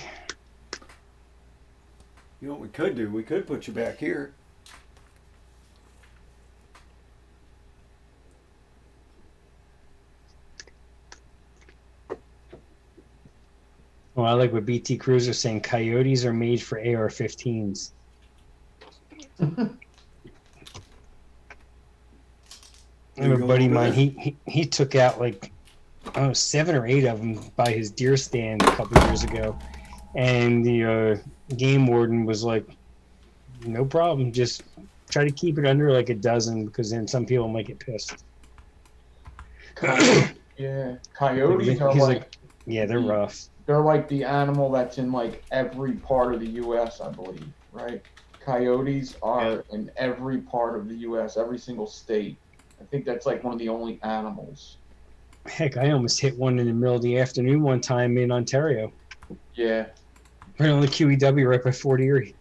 You know what we could do? We could put you back here. Well, I like what BT Cruz is saying. Coyotes are made for AR-15s. I have a buddy of mine. He took out like 7 or 8 of them by his deer stand a couple years ago, and the game warden was like, "No problem, just try to keep it under like a dozen because then some people might get pissed." Yeah, coyotes are He's like, yeah, they're rough. they're like the animal that's in like every part of the U.S., I believe, right? Coyotes are in every part of the U.S., every single state. I think that's like one of the only animals. Heck, I almost hit one in the middle of the afternoon one time in Ontario. Yeah. Right on the QEW right by Fort Erie.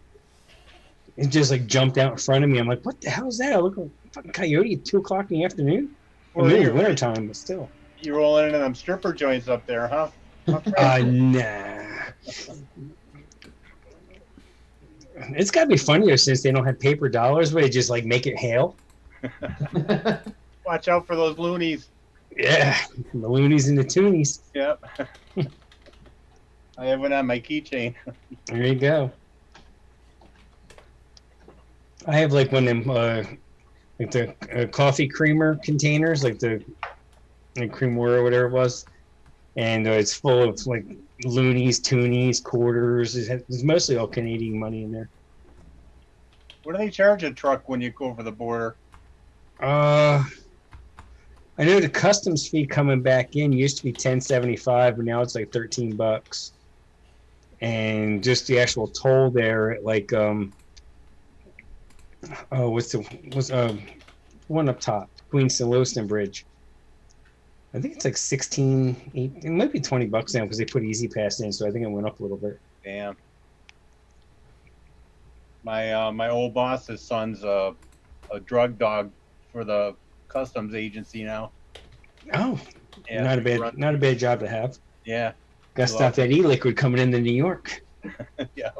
It just like jumped out in front of me. I'm like, what the hell is that? I look like a fucking coyote at 2 o'clock in the afternoon. Well, I'm in the you're- wintertime, but still. You rolling into them stripper joints up there, huh? Nah. It's got to be funnier since they don't have paper dollars where they just like make it hail. Watch out for those loonies. Yeah, the loonies and the toonies. Yep. I have one on my keychain. There you go. I have like one of them, like the coffee creamer containers, like the creamer or whatever it was, and it's full of like loonies, toonies, quarters. There's mostly all Canadian money in there. What do they charge a truck when you go over the border? I know the customs fee coming back in used to be $10.75, but now it's like $13. And just the actual toll there at like what's one up top, Queenston Lewiston Bridge. I think it's like 16, it might be $20 now because they put Easy Pass in, so I think it went up a little bit. Damn. My old boss's son's a drug dog for the customs agency now. Oh, Yeah, not a bad job to have. Yeah. Got to stop that e-liquid coming into New York. Yeah.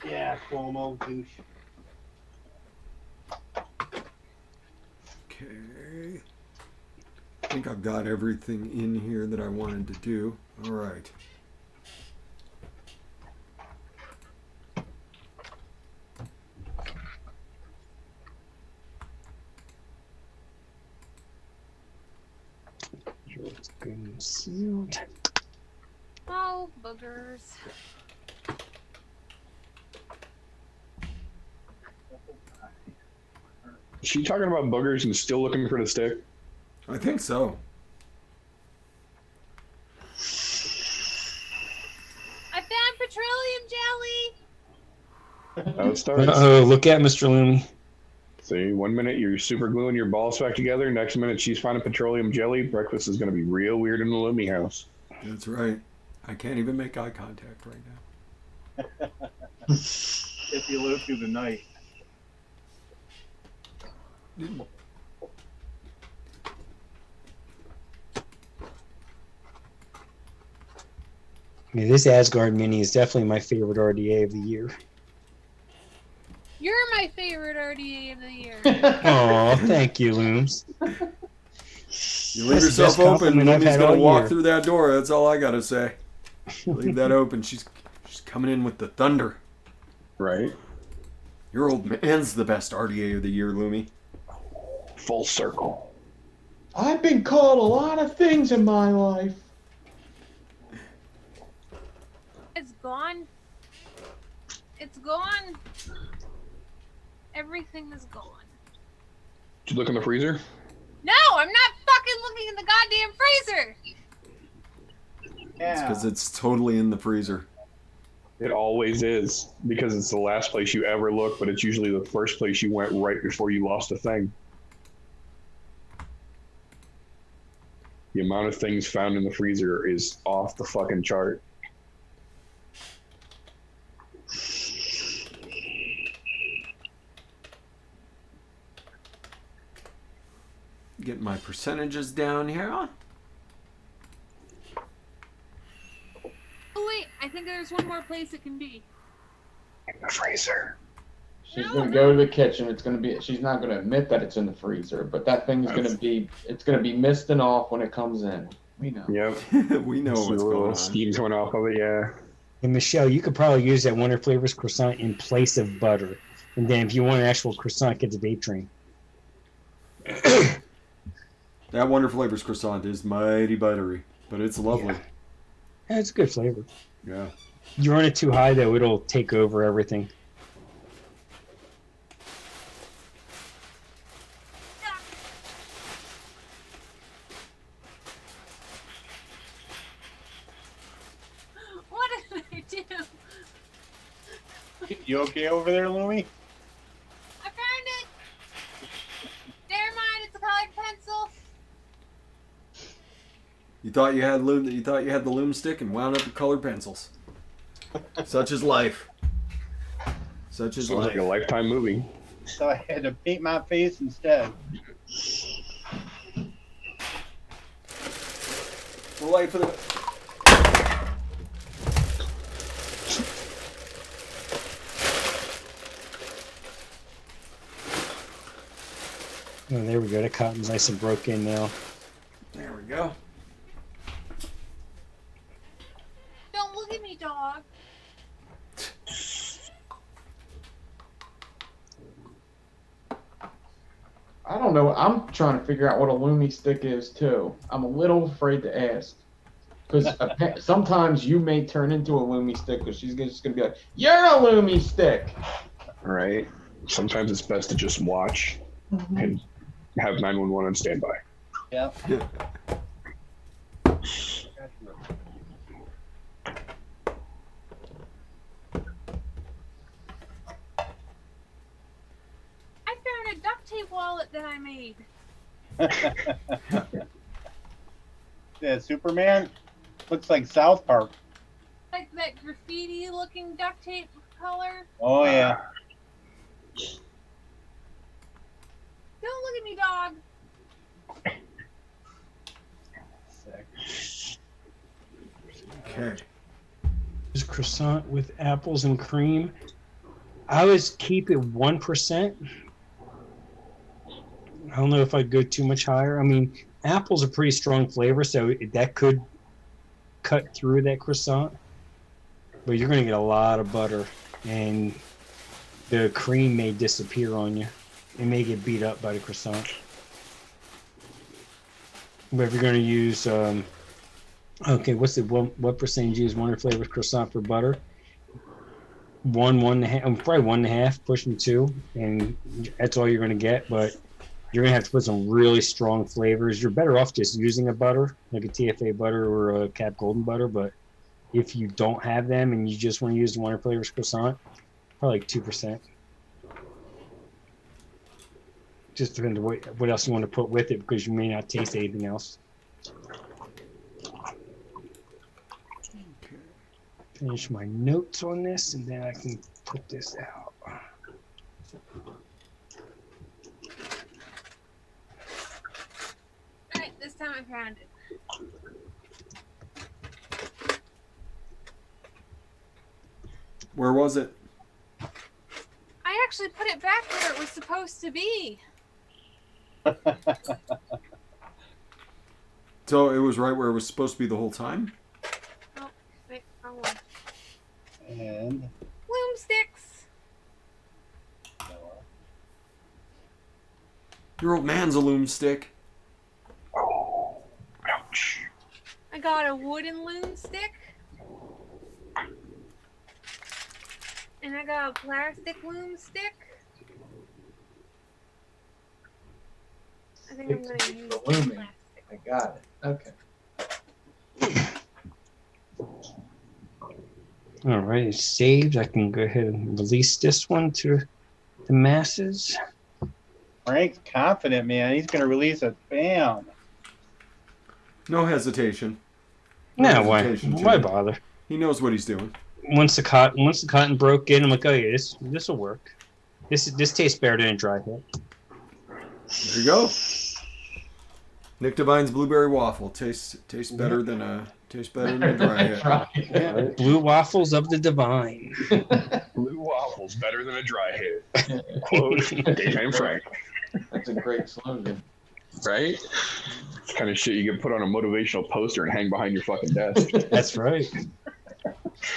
Yeah, Cuomo douche. Okay. I think I've got everything in here that I wanted to do. All right. It's good and sealed. Oh, boogers. Is she talking about boogers and still looking for the stick? I think so. I found petroleum jelly. That starts. Uh-oh, look at Mr. Lumi. See, 1 minute you're super gluing your balls back together. Next minute she's finding petroleum jelly. Breakfast is going to be real weird in the Lumi house. That's right. I can't even make eye contact right now. If you live through the night. Yeah, this Asgard mini is definitely my favorite RDA of the year. You're my favorite RDA of the year. Oh, thank you, Looms. You leave That's the yourself best open, compliment I've Lumi's had gonna all walk year. through that door. That's all I gotta say. Leave that open. She's coming in with the thunder. Right? Your old man's the best RDA of the year, Lumi. Full circle. I've been called a lot of things in my life. It's gone. It's gone. Everything is gone. Did you look in the freezer? No, I'm not fucking looking in the goddamn freezer. It's Yeah. because it's totally in the freezer. It always is. Because it's the last place you ever look, but it's usually the first place you went right before you lost a thing. The amount of things found in the freezer is off the fucking chart. Get my percentages down here. Oh wait, I think there's one more place it can be. In the freezer. She's gonna go to the kitchen. It's gonna be. She's not gonna admit that it's in the freezer, but that thing is gonna be. It's gonna be misting off when it comes in. We know. Yep. We know Just what's a little going on. steam coming off of it, yeah. And Michelle, you could probably use that Wonder Flavors croissant in place of butter. And then if you want an actual croissant, get the vape train. That Wonder Flavors croissant is mighty buttery, but it's lovely. Yeah, it's a good flavor. Yeah. You run it too high, though, it'll take over everything. What did I do? You okay over there, Lumi? I found it. Never mind, it's a colored pencil. You thought you had the Loom Stick and wound up with colored pencils. Such is life. Such is Sounds life. like a Lifetime movie. So I had to paint my face instead. The life of the... Oh, there we go. That cotton's nice and broke in now. There we go. Don't look at me, dog. I don't know. I'm trying to figure out what a Lumi Stick is too. I'm a little afraid to ask because sometimes you may turn into a Lumi Stick because she's just gonna be like, "You're a Lumi Stick." Right? Sometimes it's best to just watch and have 911 on standby. Yep. I found a duct tape wallet that I made. Yeah, Superman looks like South Park. Like that graffiti looking duct tape color. Oh yeah. Don't look at me, dog. Okay. This croissant with apples and cream. I always keep it 1%. I don't know if I'd go too much higher. I mean, apple's a pretty strong flavor, so that could cut through that croissant. But you're going to get a lot of butter, and the cream may disappear on you. It may get beat up by the croissant. But if you're going to use, okay, what percentage use Wonder Flavors croissant for butter? 1.5, probably 1.5, pushing 2, and that's all you're going to get. But you're going to have to put some really strong flavors. You're better off just using a butter, like a TFA butter or a Cap Golden butter. But if you don't have them and you just want to use the Wonder Flavors croissant, probably like 2%. Just depends on what else you want to put with it, because you may not taste anything else. Finish my notes on this, and then I can put this out. Alright, this time I found it. Where was it? I actually put it back where it was supposed to be. So it was right where it was supposed to be the whole time? Oh, wait, wrong one. And Loom Sticks. Your old man's a Loom Stick. Oh, ouch. I got a wooden Loom Stick. And I got a plastic Loom Stick. I think I'm going to use The the looming. plastic. I got it. Okay. All right, it's saved. I can go ahead and release this one to the masses. Frank's confident, man. He's gonna release it. Bam. No hesitation. No, why hesitation, why Jimmy. bother? He knows what he's doing. Once the cotton broke in, I'm like, oh yeah, this will work. This tastes better than a dry hit. There you go. Nick Devine's blueberry waffle tastes better than a dry hit. Right. Blue waffles of the Devine. Blue waffles better than a dry hit. Quote Devine Frank. That's a great slogan. Right? It's kind of shit you can put on a motivational poster and hang behind your fucking desk. That's right.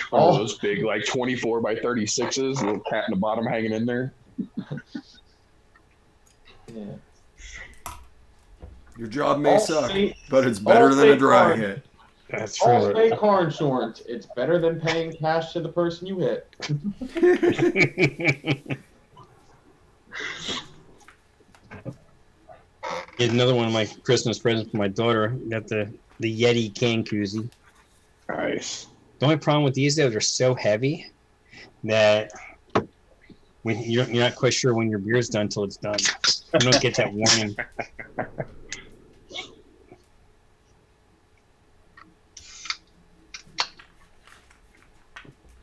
One of those big, like 24 by 36s, little cat in the bottom hanging in there. Yeah. Your job may suck, Allstate- but it's better than a Allstate dry card. hit. That's Allstate right. car insurance. It's better than paying cash to the person you hit. Get another one of my Christmas presents for my daughter. Got the Yeti can koozie. Nice. The only problem with these, though, they're so heavy that when you're not quite sure when your beer's done until it's done. You don't get that warning.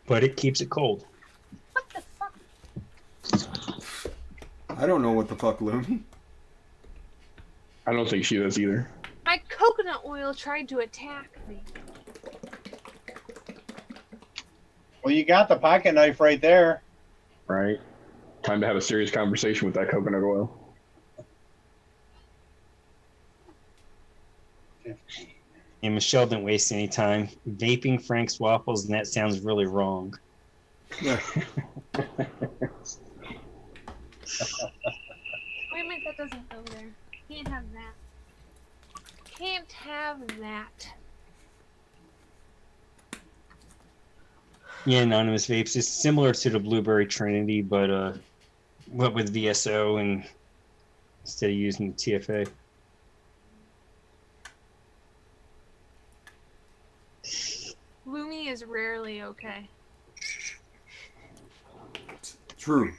But it keeps it cold. What the fuck? I don't know what the fuck, Lumi. I don't think she does either. My coconut oil tried to attack me. Well, you got the pocket knife right there. Right? Time to have a serious conversation with that coconut oil. And Michelle didn't waste any time vaping Frank's waffles, and that sounds really wrong. Yeah. Wait a minute, that doesn't go there. Can't have that. Can't have that. Yeah, anonymous vapes is similar to the Blueberry Trinity, but with VSO and instead of using the TFA. Lumi is rarely okay. True.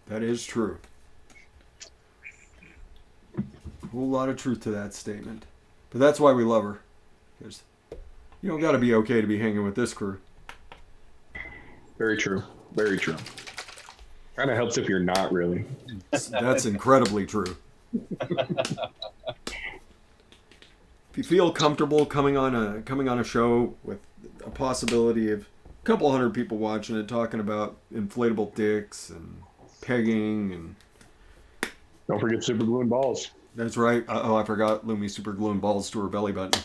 That is true. A whole lot of truth to that statement. But that's why we love her. Because you don't got to be okay to be hanging with this crew. Very true. Very true. Kind of helps if you're not really. That's incredibly true. If you feel comfortable coming on a show with a possibility of a couple hundred people watching it, talking about inflatable dicks and pegging and Don't forget super glue and balls. that's right. Oh, I forgot Lumi super gluing balls to her belly button.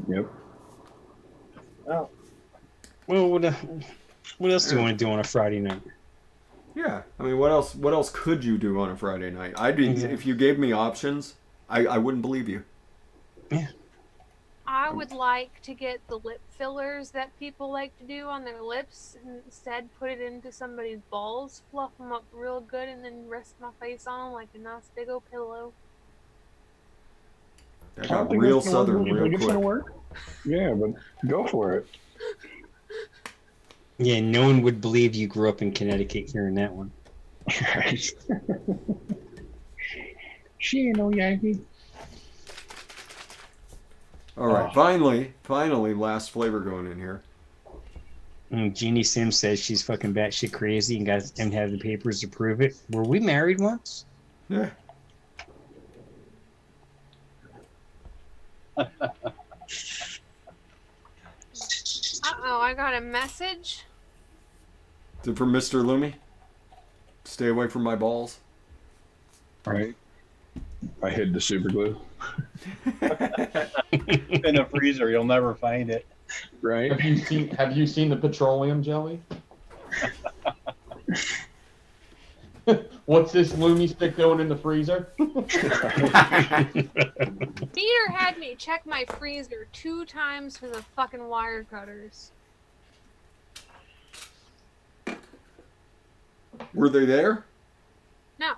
Yep. Oh, Well, what else do you want to do on a Friday night? Yeah, I mean, what else could you do on a Friday night? I'd be if you gave me options, I wouldn't believe you. Yeah. I would like to get the lip fillers that people like to do on their lips, and instead put it into somebody's balls, fluff them up real good, and then rest my face on them like a nice big old pillow. That got real southern real It's gonna quick. work. Yeah, but go for it. Yeah, no one would believe you grew up in Connecticut hearing that one. She ain't no Yankee. All right, finally, last flavor going in here. Jeannie Sims says she's fucking batshit crazy and got them to have the papers to prove it. Were we married once? Yeah. Uh-oh, I got a message. Is it from Mr. Lumi? Stay away from my balls. Right. I hid the super glue. in the freezer, you'll never find it. Right. Have you seen the petroleum jelly? What's this Lumi Stick doing in the freezer? Peter had me check my freezer 2 times for the fucking wire cutters. Were they there? No.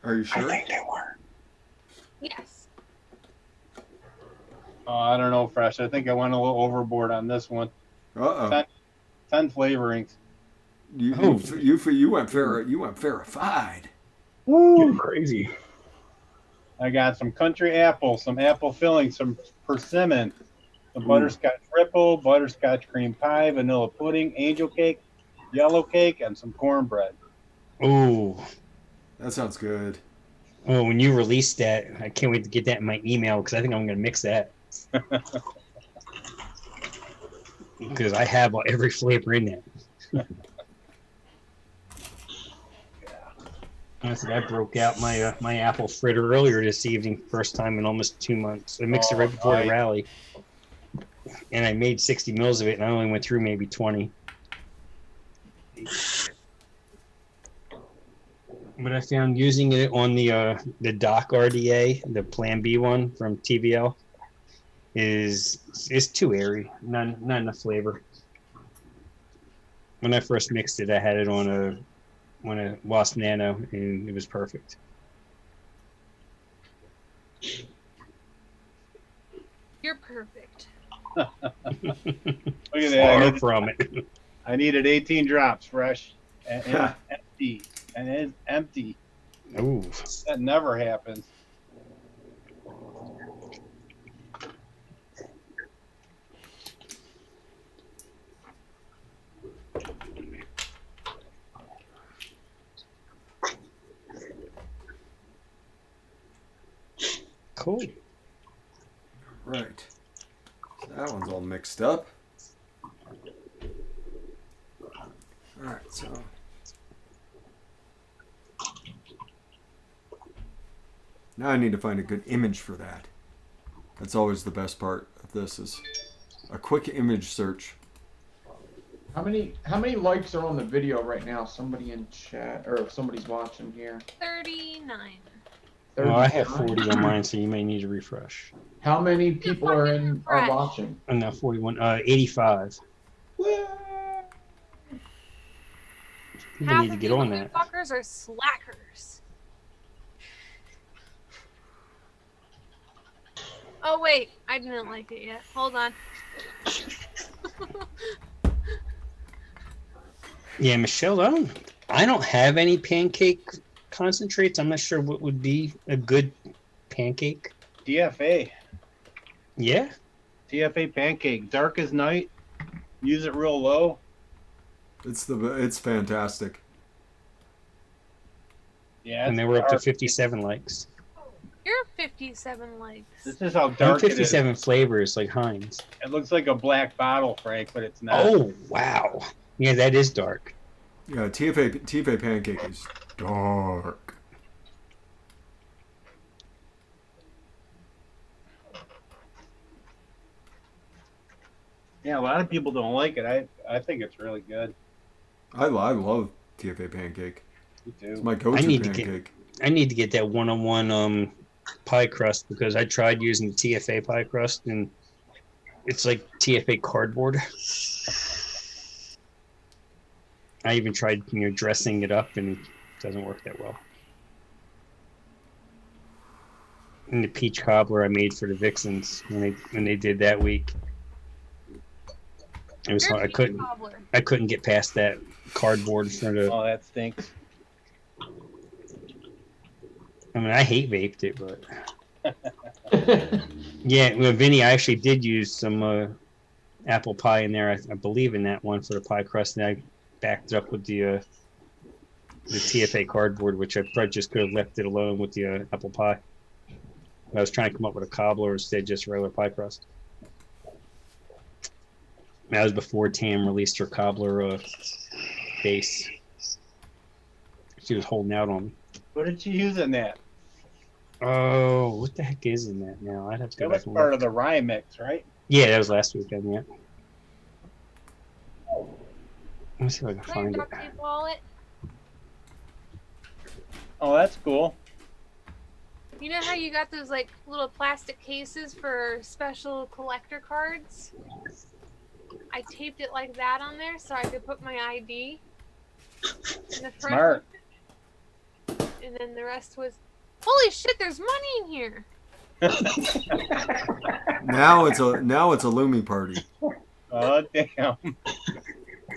Are you sure? they were. Yes. Oh, I don't know, Fresh. I think I went a little overboard on this one. Uh-oh. 10 flavorings. You went verified. Getting crazy. I got some country apple, some apple filling, some persimmon, some butterscotch ripple, butterscotch cream pie, vanilla pudding, angel cake, yellow cake, and some cornbread. Oh, That sounds good. oh! When you release that, I can't wait to get that in my email because I think I'm gonna mix that. Because I have every flavor in that. I broke out my my apple fritter earlier this evening, first time in almost 2 months. I mixed it right before the rally, and I made 60 mils of it, and I only went through maybe 20. But I found using it on the Doc RDA, the Plan B one from TVL, is too airy, not enough flavor. When I first mixed it, I had it on a Wasp Nano, and it was perfect. You're perfect. Look at that. From it. I needed 18 drops, Fresh. And it's empty. And it's empty. Ooh. That never happens. Cool. Right. So that one's all mixed up. All right, so now I need to find a good image for that. That's always the best part of this is a quick image search. How many likes are on the video right now? Somebody in chat, or if somebody's watching here. 39. Well, I have 39? 40 on mine, so you may need to refresh. How many people are refresh. watching? I'm now 41. 85. People Half need to of get you on that. fuckers are slackers. Oh wait, I didn't like it yet. Hold on. Yeah, Michelle, I don't have any pancake concentrates. I'm not sure what would be a good pancake. DFA. Yeah. TFA pancake. Dark as night. Use it real low. It's fantastic. Yeah. And they it's were up to dark. 57 likes. You're 57 likes. This is how I'm dark it is. 57 flavors like Heinz. It looks like a black bottle, Frank, but it's not. Oh, wow. Yeah, that is dark. Yeah, TFA pancake is dark. Yeah, a lot of people don't like it. I think it's really good. I love TFA pancake. Me It's too. my go-to pancake. I need to get that one-on-one pie crust because I tried using the TFA pie crust and it's like TFA cardboard. I even tried, dressing it up and it doesn't work that well. And the peach cobbler I made for the Vixens when they did that week. It was hard. I couldn't get past that cardboard for the. Oh, that stinks. I mean, I hate vaped it, but yeah, well, Vinny, I actually did use some apple pie in there. I believe in that one for the pie crust, and I backed it up with the TFA cardboard, which I probably just could have left it alone with the apple pie. I was trying to come up with a cobbler instead, just regular pie crust. That was before Tam released her cobbler base. She was holding out on me. What did you use in that? Oh, what the heck is in that now? I'd have to go That back was and part look. of the rye mix, right? Yeah, that was last weekend, yeah. Let me see if I can find it. Duct tape wallet. Oh, that's cool. You know how you got those like little plastic cases for special collector cards? I taped it like that on there so I could put my ID in the front. Smart. And then the rest was, holy shit, there's money in here. Now it's a Lumi party. Oh, damn.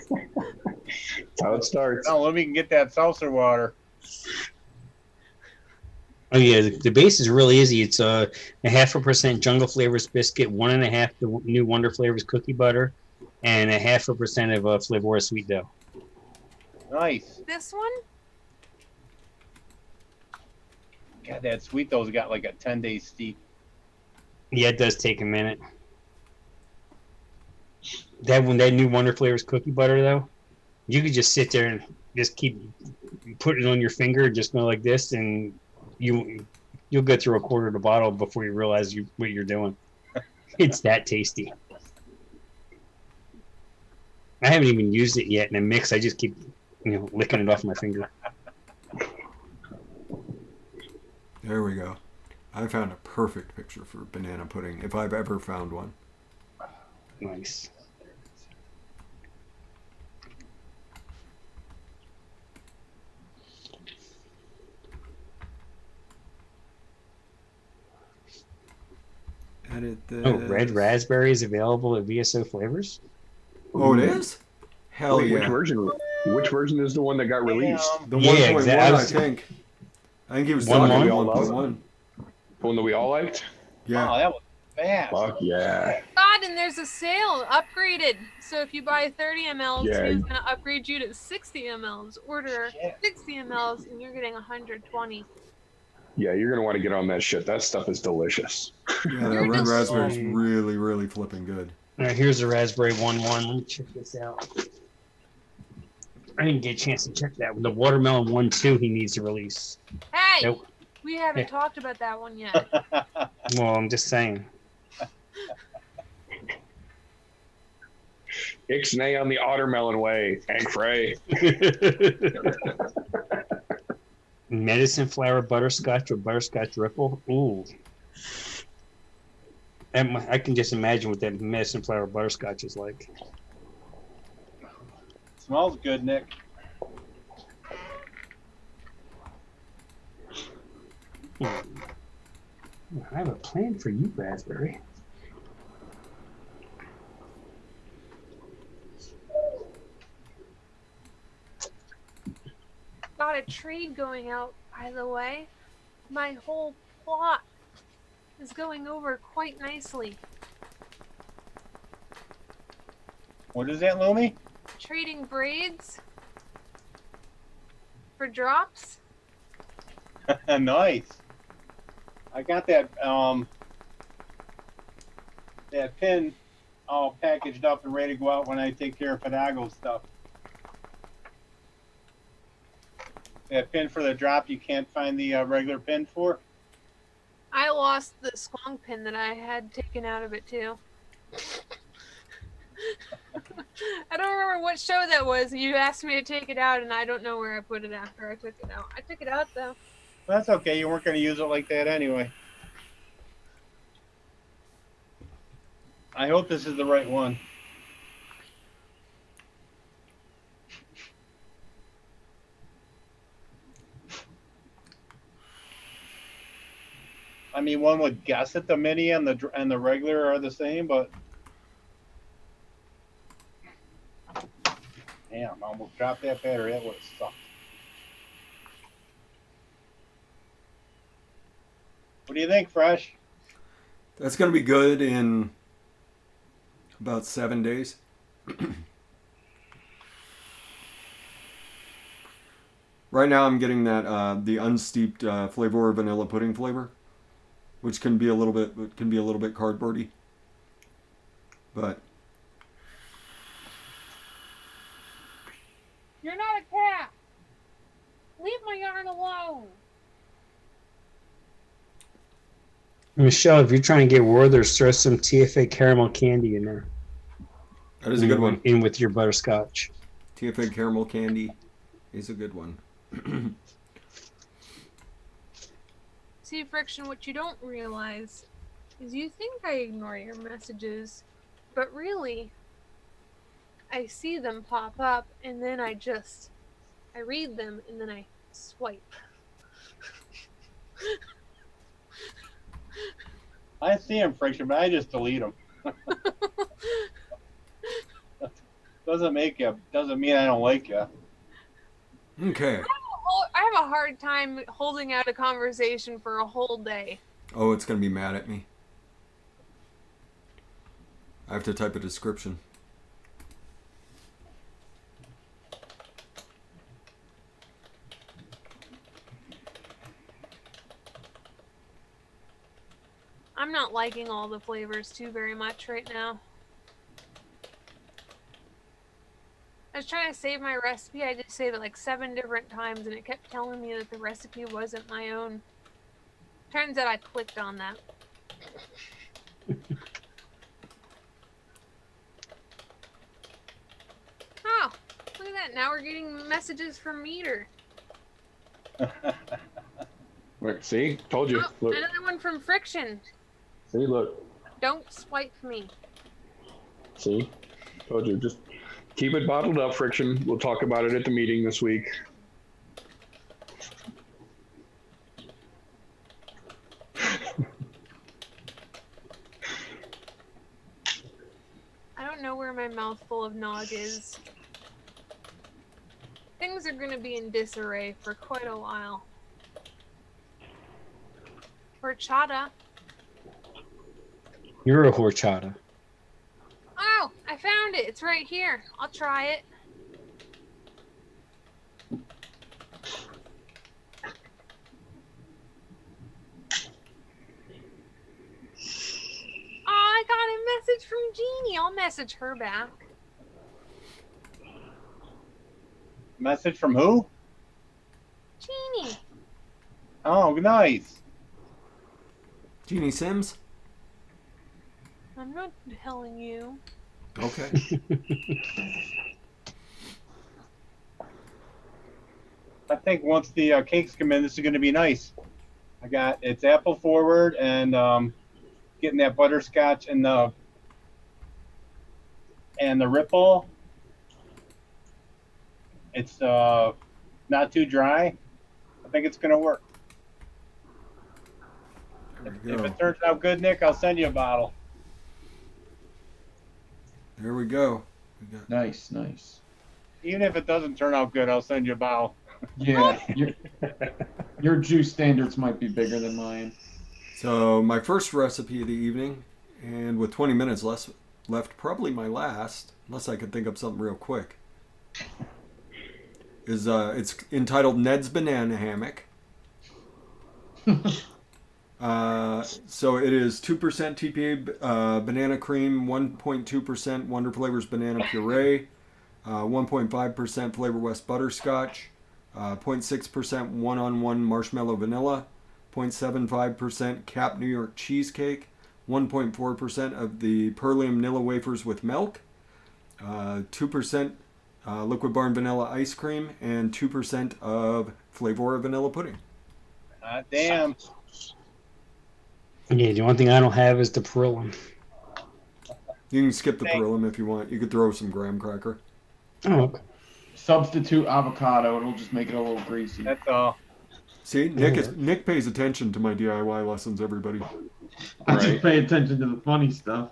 That's how it starts. Oh, let me get that seltzer water. Oh yeah, the base is really easy. It's a 0.5% Jungle Flavors biscuit, 1.5 the new Wonder Flavors cookie butter, and 0.5% of Flavora sweet dough. Nice. This one? God, that sweet dough's got like a 10-day steep. Yeah, it does take a minute. That new Wonder Flavors cookie butter though, you could just sit there and just keep putting it on your finger, just go like this, and you'll go through a quarter of the bottle before you realize what you're doing. It's that tasty. I haven't even used it yet in a mix. I just keep licking it off my finger. There we go. I found a perfect picture for banana pudding, if I've ever found one. Nice. Edit this. Oh, red raspberry is available at VSO Flavors? Oh, it is? Hell Wait, yeah. Which version is the one that got released? The Yeah, 1.1, exactly. I think. I think he was 1.1? talking We all love 1.1. The one that we all liked? Yeah. Oh, that was fast. Fuck yeah. God, and there's a sale, upgraded. So if you buy 30 mLs, Yeah. he's going to upgrade you to 60 mLs. Order Shit. 60 mLs, and you're getting 120. Yeah, you're gonna want to get on that shit. That stuff is delicious. Yeah, that You're red just- raspberry is really, really flipping good. All right, here's the raspberry 1.1. Let me check this out. I didn't get a chance to check that one. The watermelon 1.2 he needs to release. Hey! Nope. We haven't Yeah. talked about that one yet. Well, I'm just saying. Ixnay on the Ottermelon way. Hank Frey. Medicine flower butterscotch or butterscotch ripple. Ooh. I can just imagine what that medicine flower butterscotch is like. Smells good, Nick. I have a plan for you, Raspberry. Got a trade going out, by the way. My whole plot is going over quite nicely. What is that, Lumi? Trading braids for drops. Nice. I got that that pin all packaged up and ready to go out when I take care of Finago stuff. That pin for the drop you can't find the regular pin for. I lost the squonk pin that I had taken out of it too. I don't remember what show that was. You asked me to take it out, and I don't know where I put it after I took it out. I took it out though. That's okay. You weren't going to use it like that anyway. I hope this is the right one. I mean, one would guess that the mini and the regular are the same, but damn, I almost dropped that battery. That would have sucked. What do you think, Fresh? That's going to be good in about 7 days. Right now, I'm getting that the unsteeped flavor vanilla pudding flavor, which can be a little bit cardboardy, but You're not a cat. Leave my yarn alone. Michelle, if you're trying to get Werther's, throw some TFA caramel candy in there. that is a good one. In with your butterscotch. TFA caramel candy is a good one. See, Friction, what you don't realize is you think I ignore your messages, but really, I see them pop up, and then I read them, and then I swipe. I see them, Friction, but I just delete them. Doesn't mean I don't like you. Okay. I have a hard time holding out a conversation for a whole day. Oh, it's going to be mad at me. I have to type a description. I'm not liking all the flavors too very much right now. I was trying to save my recipe. I just saved it like 7 different times, and it kept telling me that the recipe wasn't my own. Turns out I clicked on that. Oh, look at that. Now we're getting messages from Meter. Look, see? Told you. Oh, Look. another one from Friction. See, look. Don't swipe me. See? Told you. Just keep it bottled up, Friction. We'll talk about it at the meeting this week. I don't know where my mouthful of nog is. Things are going to be in disarray for quite a while. Horchata. You're a horchata. Oh, I found it. It's right here. I'll try it. Oh, I got a message from Jeannie. I'll message her back. Message from who? Jeannie. Oh, nice. Jeannie Sims? I'm not telling you. Okay. I think once the cakes come in, this is going to be nice. It's apple forward and getting that butterscotch and the ripple. It's not too dry. I think it's going to work. There If we it go. turns out good, Nick, I'll send you a bottle. There we go. We got Nice, nice. Even if it doesn't turn out good, I'll send you a bottle. Yeah, your juice standards might be bigger than mine. So my first recipe of the evening, and with 20 minutes left, probably my last, unless I could think of something real quick, is it's entitled Ned's Banana Hammock. So it is 2% TPA banana cream, 1.2% Wonder Flavors banana puree, 1.5% Flavor West butterscotch, 0.6% one-on-one marshmallow vanilla, 0.75% Cap New York cheesecake, 1.4% of the Perlium Nilla wafers with milk, 2% Liquid Barn vanilla ice cream, and 2% of Flavora vanilla pudding. Damn. Yeah, the one thing I don't have is the Perillum. You can skip the Perlium if you want. You could throw some graham cracker. Oh, okay. Substitute avocado. It'll just make it a little greasy. That's all. See, Nick pays attention to my DIY lessons, everybody. I just pay attention to the funny stuff.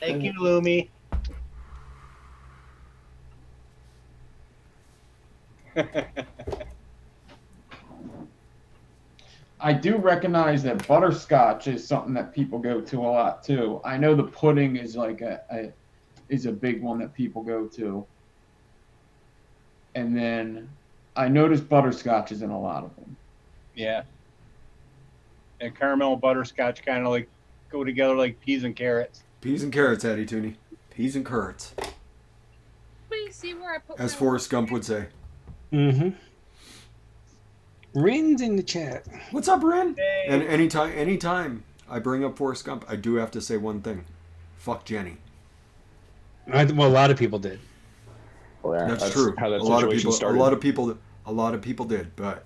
Thank you, Lumi. I do recognize that butterscotch is something that people go to a lot too. I know the pudding is like a big one that people go to. And then I noticed butterscotch is in a lot of them. Yeah. And caramel and butterscotch kind of like go together like peas and carrots. Peas and carrots, Hattie Tooney. Peas and carrots. Let me see where I put As my Forrest Gump would say. Mm-hmm. Rin's in the chat. What's up, Rin? Hey. And anytime I bring up Forrest Gump, I do have to say one thing. Fuck Jenny. Well, a lot of people did. Well, yeah, That's true. How that a lot of situation people. started. A lot of people did, but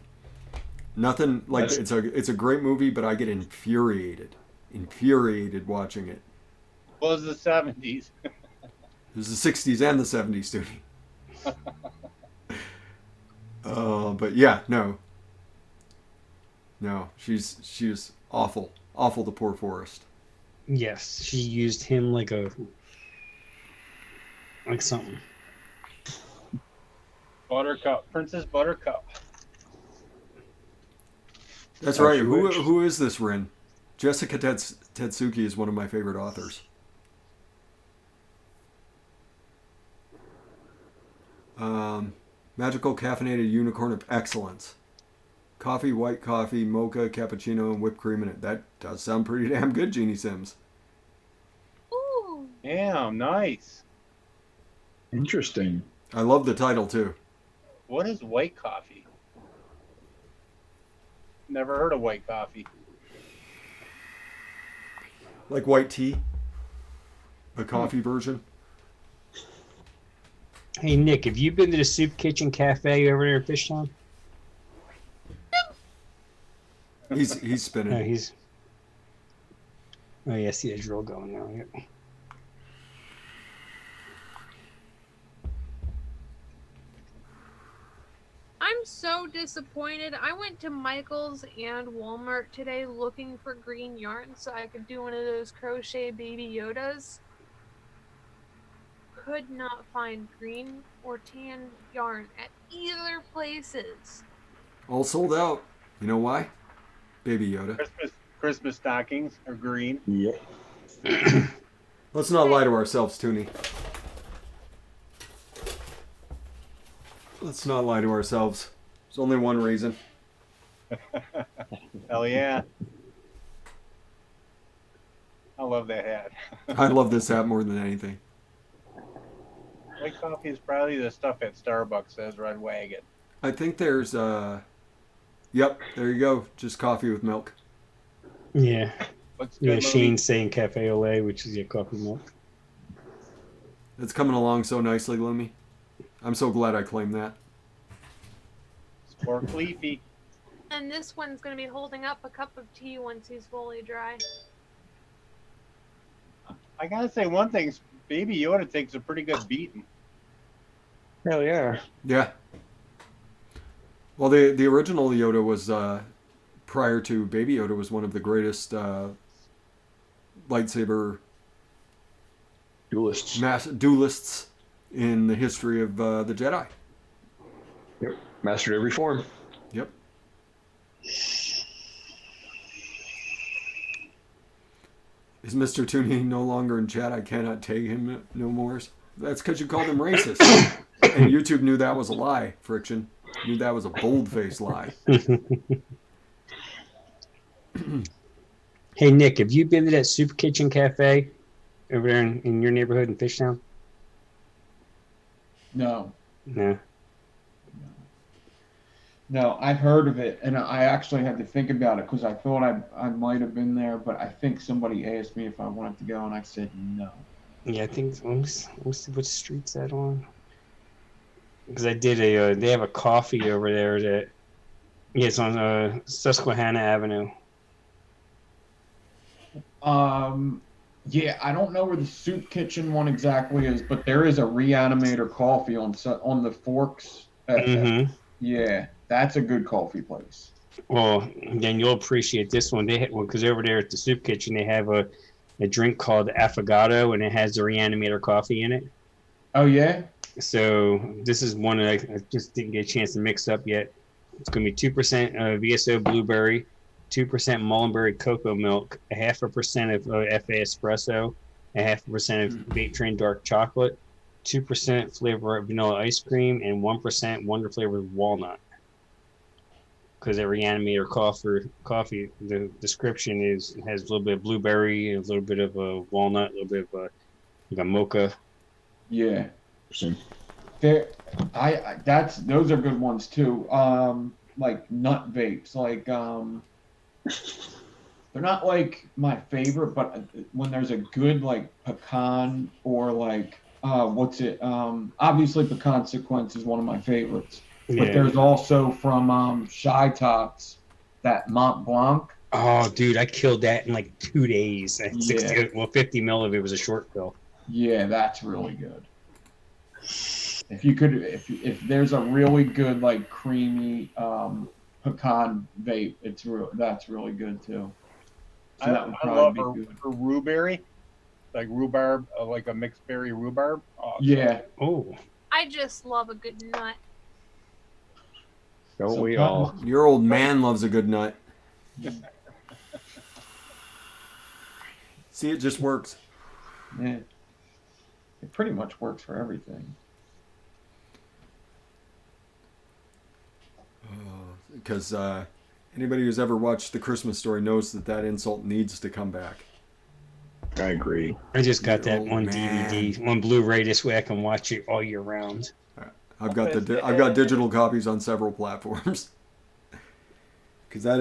nothing like it's a great movie, but I get infuriated watching it. Well, it was the 70s. It was the 60s and the 70s, dude. But yeah, no, she was awful to poor Forrest. Yes, she used him like something. Buttercup. Princess Buttercup. That's right. Who is this Rin? Jessica Tetsuki is one of my favorite authors. Magical caffeinated unicorn of excellence. Coffee, white coffee, mocha, cappuccino, and whipped cream in it. That does sound pretty damn good, Jeannie Sims. Ooh. Damn, nice. Interesting. I love the title too. What is white coffee? Never heard of white coffee. Like white tea. A coffee version. Hey, Nick, have you been to the Soup Kitchen Cafe over there in Fishtown? He's spinning. No, he's... Oh, yeah, I see a drill going now. Yep. I'm so disappointed. I went to Michael's and Walmart today looking for green yarn so I could do one of those crochet baby Yodas. Could not find green or tan yarn at either places. All sold out. You know why? Baby Yoda. Christmas stockings are green. Yep. Let's not lie to ourselves, Toonie. Let's not lie to ourselves. There's only one reason. Hell yeah. I love that hat. I love this hat more than anything. White coffee is probably the stuff at Starbucks, says Red Wagon. I think there's yep, there you go. Just coffee with milk. Yeah. Looks good, Yeah, Lumi. Shane's saying Cafe au lait, which is your coffee milk. It's coming along so nicely, Lumi. I'm so glad I claimed that. Sport Leafy. And this one's going to be holding up a cup of tea once he's fully dry. I gotta say one thing, Baby Yoda takes a pretty good beating. Hell yeah. Yeah. Well, the original Yoda was prior to Baby Yoda, was one of the greatest lightsaber duelists in the history of the Jedi. Yep. Mastered every form. Yep. Is Mr. Tooney no longer in chat? I cannot take him no more. That's because you called him racist. And YouTube knew that was a lie, Friction. Knew that was a bold-faced lie. Hey, Nick, have you been to that Super Kitchen Cafe over there in your neighborhood in Fishtown? No. No. No, I've heard of it, and I actually had to think about it because I thought I might have been there, but I think somebody asked me if I wanted to go, and I said no. Yeah, I think, let me see what street's that on. Because I did they have a coffee over there that, yeah, it's on Susquehanna Avenue. Yeah, I don't know where the Soup Kitchen one exactly is, but there is a Reanimator Coffee on the Forks. Mm-hmm. Yeah, that's a good coffee place. Well, then you'll appreciate this one. Because over there at the Soup Kitchen, they have a drink called Affogato, and it has the Reanimator coffee in it. Oh, yeah? So this is one that I just didn't get a chance to mix up yet. It's going to be 2% VSO blueberry, 2% mullenberry cocoa milk, 0.5% of FA espresso, 0.5% of Vape Train dark chocolate, 2% flavor of vanilla ice cream, and 1% wonder flavored walnut. Because that Reanimator coffee, the description has a little bit of blueberry, a little bit of walnut, a little bit of like a mocha. Yeah. Those are good ones too. Like nut vapes, like they're not like my favorite, but when there's a good like pecan or like obviously Pecan Sequence is one of my favorites. Yeah. But there's also from Shy Tots that Mont Blanc. Oh, dude, I killed that in like 2 days. Yeah. 50 mil of it was a short fill. Yeah, that's really good. If there's a really good like creamy pecan vape, that's really good too. So that would I love probably be good. her rhubarb, like rhubarb, like a mixed berry rhubarb. Oh, Yeah. Oh. I just love a good nut. Don't we all? Your old man loves a good nut. See, it just works. Yeah. It pretty much works for everything. Because anybody who's ever watched The Christmas Story knows that insult needs to come back. I agree. I just got that one man. DVD, one Blu-ray this way I can watch it all year round. I've got digital copies on several platforms. Because that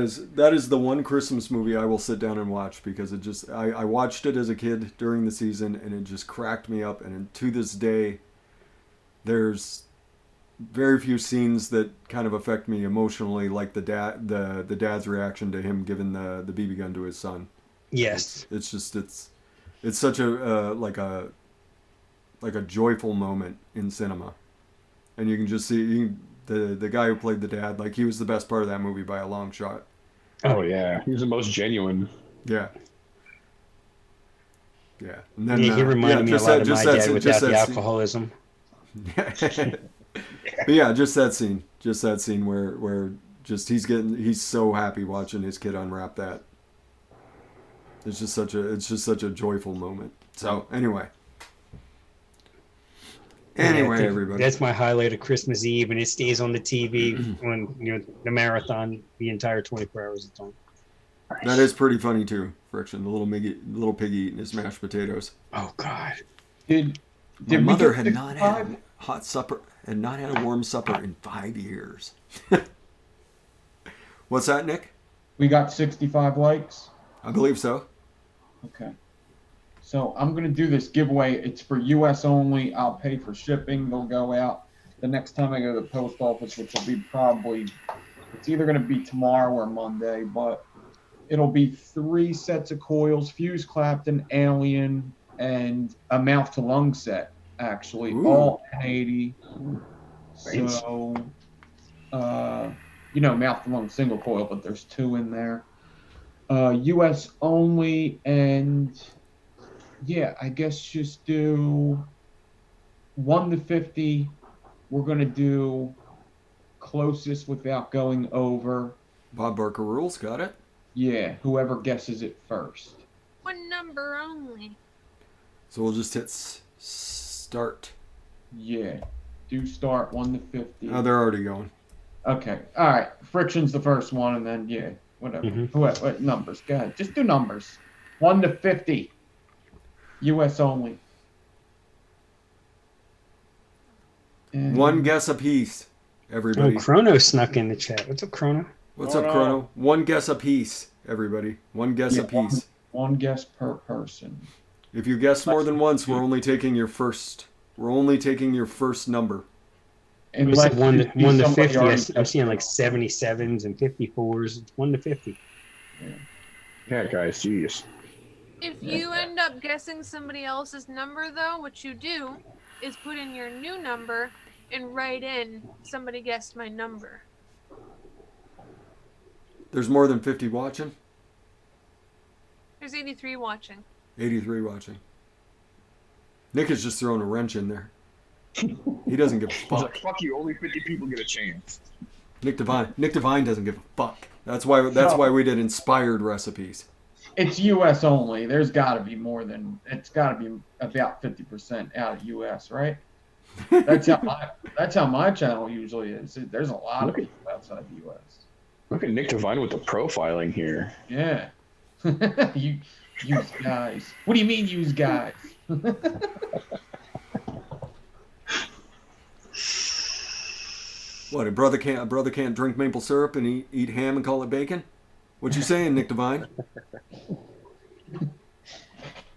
is the one Christmas movie I will sit down and watch, because it just I watched it as a kid during the season and it just cracked me up, and to this day there's very few scenes that kind of affect me emotionally, like the dad's reaction to him giving the BB gun to his son. Yes. It's such a like a joyful moment in cinema. And you can just see the guy who played the dad, like he was the best part of that movie by a long shot. Oh yeah, he was the most genuine. Yeah. Yeah. And then, he reminded me a lot of my dad without the alcoholism. But yeah, just that scene where just he's so happy watching his kid unwrap that. It's just such a joyful moment. So anyway, everybody, that's my highlight of Christmas Eve, and it stays on the TV when the marathon the entire 24 hours of time. That is pretty funny too, Friction. The little piggy eating his mashed potatoes. Oh God! My mother had not had a hot supper and not had a warm supper in 5 years. What's that, Nick? We got 65 likes. I believe so. Okay. So I'm going to do this giveaway. It's for U.S. only. I'll pay for shipping. They'll go out the next time I go to the post office, which will be it's either going to be tomorrow or Monday, but it'll be 3 sets of coils, Fuse Clapton, Alien, and a mouth to lung set, actually. Ooh. All 1080. So mouth alone single coil, but there's 2 in there. U.S. only, and yeah, I guess just do 1 to 50. We're gonna do closest without going over. Bob Barker rules. Got it. Yeah, whoever guesses it first. One number only. So we'll just hit start. Yeah, do start 1 to 50. Oh, they're already going. Okay, all right. Friction's the first one, and then yeah, whatever. What numbers? Go ahead. Just do numbers. 1 to 50. U.S. only. And One guess apiece, everybody. Oh, Chrono snuck in the chat. What's up, Chrono? What's up, Chrono? One guess apiece, everybody. One guess apiece. One guess per person. If you guess more than once, we're only taking your first. We're only taking your first number. Unless 1 to somebody 50. already I'm seeing like 77s and 54s. It's 1 to 50. Yeah, guys, jeez. If you end up guessing somebody else's number, though, what you do is put in your new number and write in somebody guessed my number. There's more than 50 watching. There's 83 watching. 83 watching. Nick is just throwing a wrench in there. He doesn't give a He's fuck. like, fuck you, only 50 people get a chance. Nick Devine doesn't give a fuck. That's why we did inspired recipes. It's U.S. only. There's got to be more than. It's got to be about 50% out of U.S. Right? That's how my channel usually is. There's a lot of people outside the U.S. Look at Nick Devine with the profiling here. Yeah. You use guys. What do you mean use guys? What, a brother can't drink maple syrup and eat ham and call it bacon? What you saying, Nick Devine?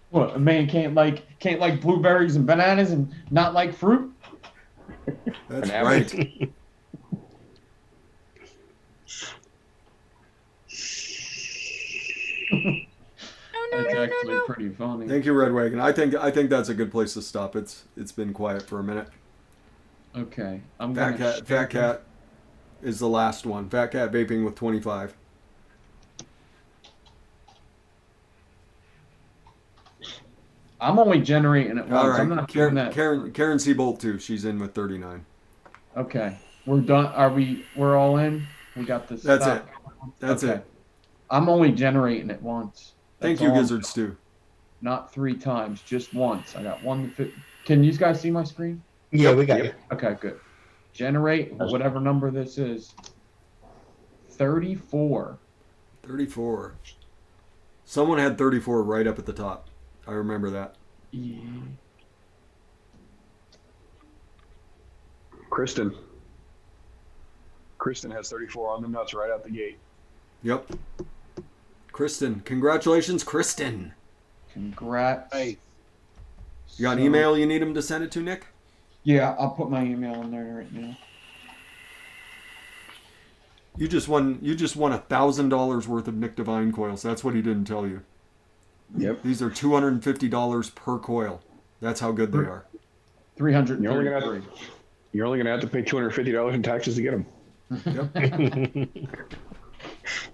What, a man can't like blueberries and bananas and not like fruit? That's right. That's actually pretty funny. Thank you, Red Wagon. I think that's a good place to stop. It's been quiet for a minute. Okay, Fat Cat is the last one. Fat Cat vaping with 25. I'm only generating it once. All right, I'm not doing that. Karen Seabolt too. She's in with 39. Okay, we're done. We're all in. We got this. That's it. That's it. I'm only generating it once. Thank you, Gizzard Stew. Not 3 times, just once. I got 1 to 50. Can you guys see my screen? Yeah, we got it. Okay, good. Generate whatever number this is. 34. 34. Someone had 34 right up at the top. I remember that. Yeah. Kristen has 34 on the nuts right out the gate. Yep. Kristen. Congratulations, Kristen. Congrats. Hey. You got an email you need him to send it to, Nick? Yeah, I'll put my email in there right now. You just won $1,000 worth of Nick Devine coils. That's what he didn't tell you. Yep. These are $250 per coil. That's how good they are. 333. You're only gonna have to pay $250 in taxes to get them.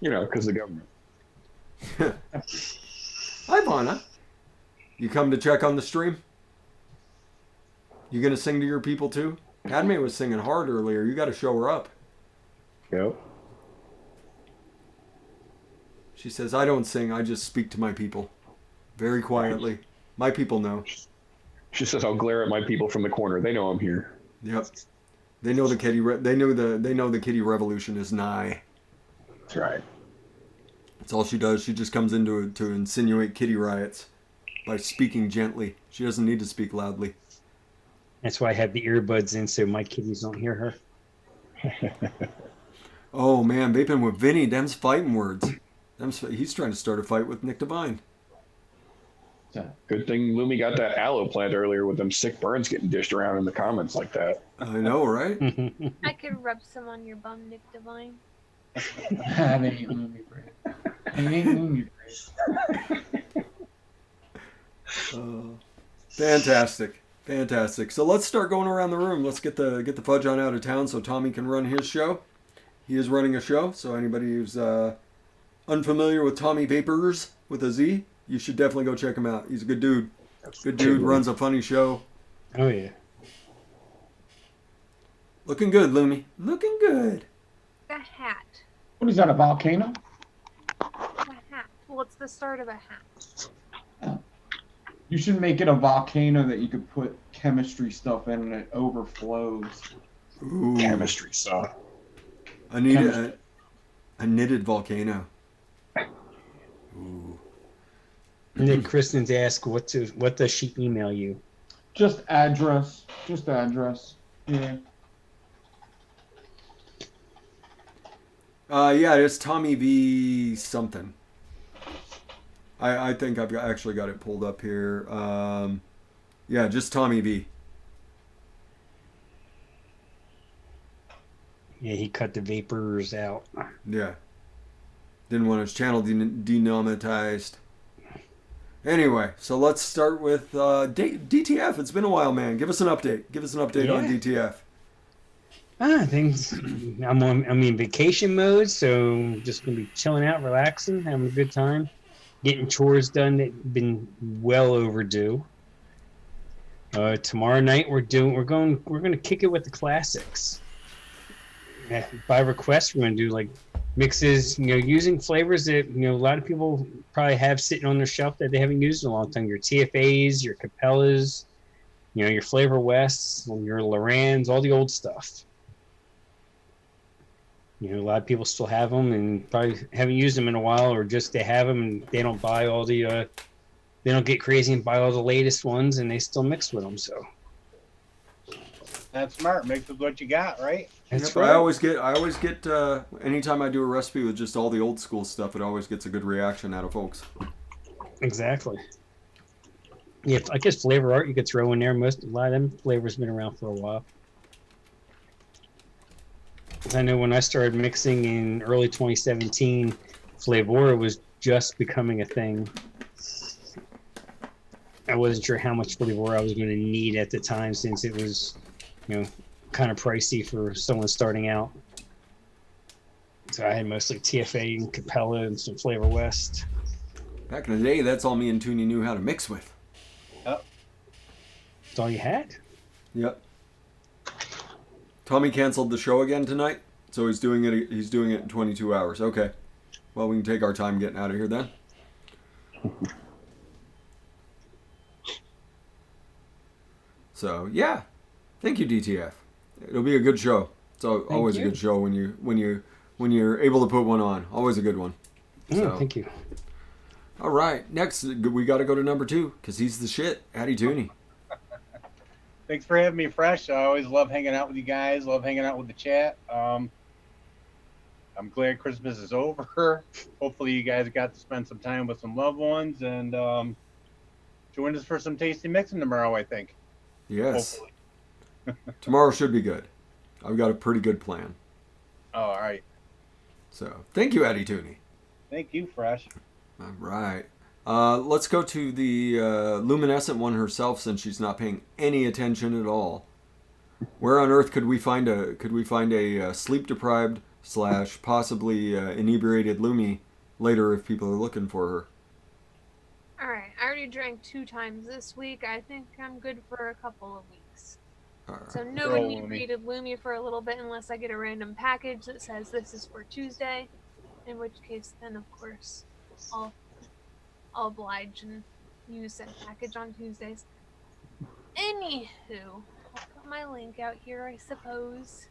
Yep. Because the government. Hi, Vonna. You come to check on the stream? You gonna sing to your people too? Padme was singing hard earlier. You got to show her up. Yep. She says, I don't sing. I just speak to my people. Very quietly. My people know. She says, I'll glare at my people from the corner. They know I'm here. Yep. They know the kitty. They know the kitty revolution is nigh. That's right. That's all she does. She just comes in to insinuate kitty riots by speaking gently. She doesn't need to speak loudly. That's why I have the earbuds in so my kitties don't hear her. Oh man, vaping with Vinny. Them's fighting words. He's trying to start a fight with Nick Devine. Good thing Lumi got that aloe plant earlier with them sick burns getting dished around in the comments like that. I know, right? I could rub some on your bum, Nick Devine. That ain't Lumi bread. It ain't Lumi bread. Fantastic. So let's start going around the room. Let's get the fudge on out of town so Tommy can run his show. He is running a show, so anybody who's unfamiliar with Tommy Vapors with a Z, you should definitely go check him out. He's a good dude. Good dude, runs a funny show. Oh, yeah. Looking good, Lumi. Looking good. A hat. What is that, a volcano? A hat. Well, it's the start of a hat. You should make it a volcano that you could put chemistry stuff in and it overflows. Ooh. Chemistry stuff. I need a knitted volcano. Ooh. And then Kristen's asked, what does she email you? Just address. Yeah. Yeah, it's Tommy V something. I think I've actually got it pulled up here. Yeah, just Tommy V. Yeah, he cut the vapors out. Yeah. Didn't want his channel demonetized. Anyway, so let's start with DTF. It's been a while, man. Give us an update. On DTF. Things. I'm in vacation mode, so I'm just gonna be chilling out, relaxing, having a good time, getting chores done that been well overdue. Tomorrow night we're gonna kick it with the classics. By request, we're gonna do like mixes, using flavors that a lot of people probably have sitting on their shelf that they haven't used in a long time. Your TFAs, your Capellas, your Flavor Wests, your Lorans, all the old stuff. A lot of people still have them and probably haven't used them in a while, or just they have them and they don't buy all the, they don't get crazy and buy all the latest ones, and they still mix with them. So That's smart. Mix with what you got, right? that's Yep, right. I always get anytime I do a recipe with just all the old school stuff, it always gets a good reaction out of folks. Exactly. Yeah, I guess flavor art you could throw in there. A lot of them flavors been around for a while. I know when I started mixing in early 2017, Flavora was just becoming a thing. I wasn't sure how much Flavora I was going to need at the time, since it was, kind of pricey for someone starting out. So I had mostly TFA and Capella and some Flavor West. Back in the day, that's all me and Toonie knew how to mix with. Oh, That's all you had. Yep. Tommy canceled the show again tonight, so he's doing it in 22 hours. Okay. Well, we can take our time getting out of here then. So, yeah. Thank you, DTF. It'll be a good show. It's always a good show when you're able to put one on. Always a good one. So. Thank you. All right. Next, we got to go to number 2 because he's the shit. Addy Tooney. thanks for having me, Fresh. I always love hanging out with you guys. Love hanging out with the chat. I'm glad Christmas is over. Hopefully, you guys got to spend some time with some loved ones, and join us for some tasty mixing tomorrow, I think. Yes. Hopefully. Tomorrow should be good. I've got a pretty good plan. Oh, all right. So, thank you, Addy Tooney. Thank you, Fresh. All right. Let's go to the luminescent one herself, since she's not paying any attention at all. Where on earth could we find a sleep deprived / possibly inebriated Lumi later if people are looking for her? All right, I already drank 2 times this week. I think I'm good for a couple of weeks. So no inebriated Lumi for a little bit, unless I get a random package that says this is for Tuesday, in which case then of course I'll oblige and use that package on Tuesdays. Anywho, I'll put my link out here, I suppose.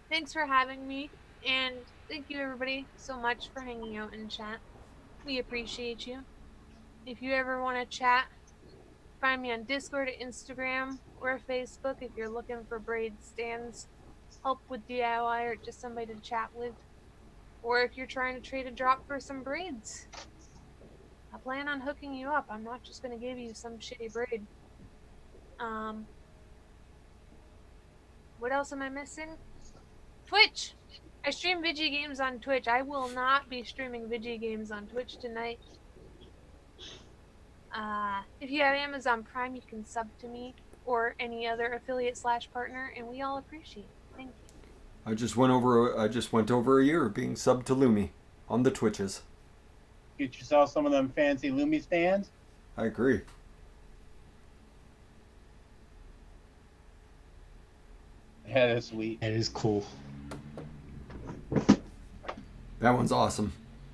Thanks for having me, and thank you everybody so much for hanging out in chat. We appreciate you. If you ever want to chat, find me on Discord, Instagram, or Facebook if you're looking for braid stands, help with DIY, or just somebody to chat with. Or if you're trying to trade a drop for some braids. I plan on hooking you up. I'm not just going to give you some shitty braid. What else am I missing? Twitch! I stream Vigi games on Twitch. I will not be streaming Vigi games on Twitch tonight. If you have Amazon Prime, you can sub to me or any other affiliate / partner, and we all appreciate it. Thank you. I just went over a year being subbed to Lumi on the Twitches. Get yourself some of them fancy Lumi stands. I agree. Yeah, that's sweet. That is cool. That one's awesome.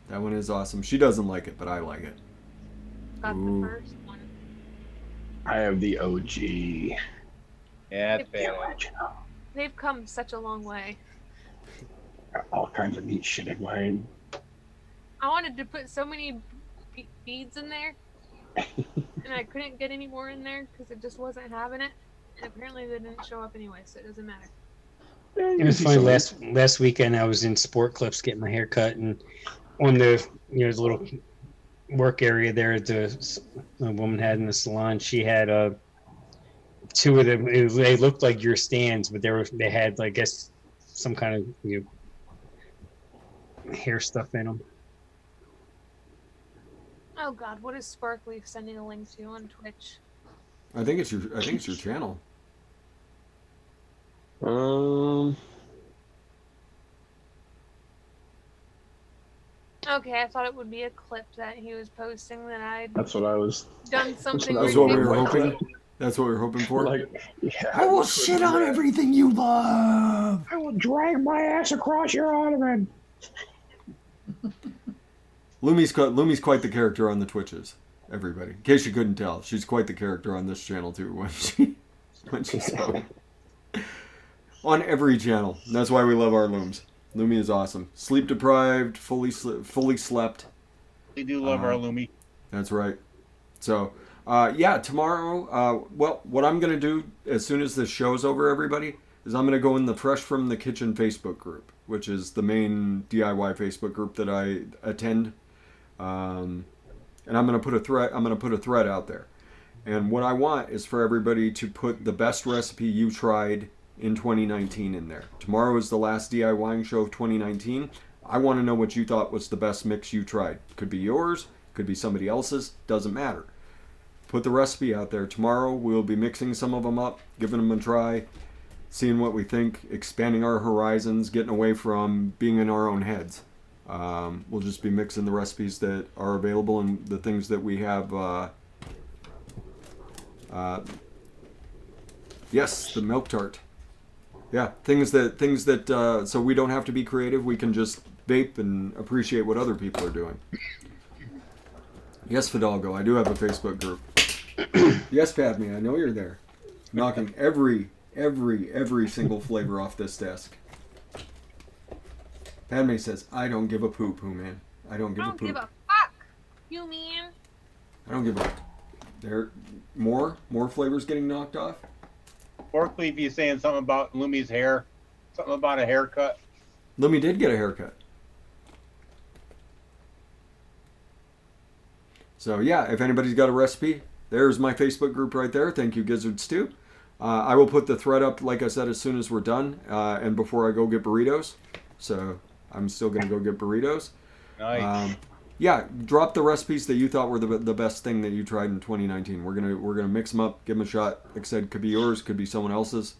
That one is awesome. She doesn't like it, but I like it. Got Ooh. the first one. I have the OG. Yeah, it's The bad. original. They've come such a long way. Got all kinds of neat shit in mine. I wanted to put so many beads in there, and I couldn't get any more in there because it just wasn't having it. And apparently they didn't show up anyway, so it doesn't matter. It was funny. Last weekend I was in Sport Clips getting my hair cut, and on the the little work area there the woman had in the salon, she had two of them. They looked like your stands, but they had, I guess, some kind of hair stuff in them. Oh God, what is Sparkleaf sending a link to on Twitch? I think it's your channel. Okay, I thought it would be a clip that he was posting that I'd That's what I was. done something That's That's what we were ridiculous. hoping. That's what we were hoping for. Like, yeah, I will shit on everything you love. I will drag my ass across your ottoman. Lumi's quite the character on the Twitches. Everybody, in case you couldn't tell, she's quite the character on this channel too. When she's on every channel. And that's why we love our looms. Lumi is awesome. Sleep deprived, fully slept. We do love our Lumi. That's right. So, yeah, tomorrow. Well, what I'm gonna do as soon as this show's over, everybody, is I'm gonna go in the Fresh from the Kitchen Facebook group, which is the main DIY Facebook group that I attend. And I'm gonna put a thread out there. And what I want is for everybody to put the best recipe you tried in 2019 in there. Tomorrow is the last DIYing show of 2019. I want to know what you thought was the best mix you tried. Could be yours, could be somebody else's, doesn't matter. Put the recipe out there. Tomorrow we'll be mixing some of them up, giving them a try, seeing what we think, expanding our horizons, getting away from being in our own heads. We'll just be mixing the recipes that are available and the things that we have. Yes, the milk tart. Yeah, things that so we don't have to be creative. We can just vape and appreciate what other people are doing. Yes, Fidalgo, I do have a Facebook group. Yes, Padme, I know you're there, knocking every single flavor off this desk. Padme says, "I don't give a poop, man. I don't give a poop. Give a fuck, you mean?" I don't give a. There, more flavors getting knocked off. Forkleaf, you saying something about Lumi's hair? Something about a haircut? Lumi did get a haircut. So yeah, if anybody's got a recipe, there's my Facebook group right there. Thank you, Gizzard Stew. I will put the thread up, like I said, as soon as we're done, and before I go get burritos. So I'm still gonna go get burritos. Nice. Yeah, drop the recipes that you thought were the best thing that you tried in 2019. We're gonna mix them up, give them a shot. Like I said, could be yours, could be someone else's.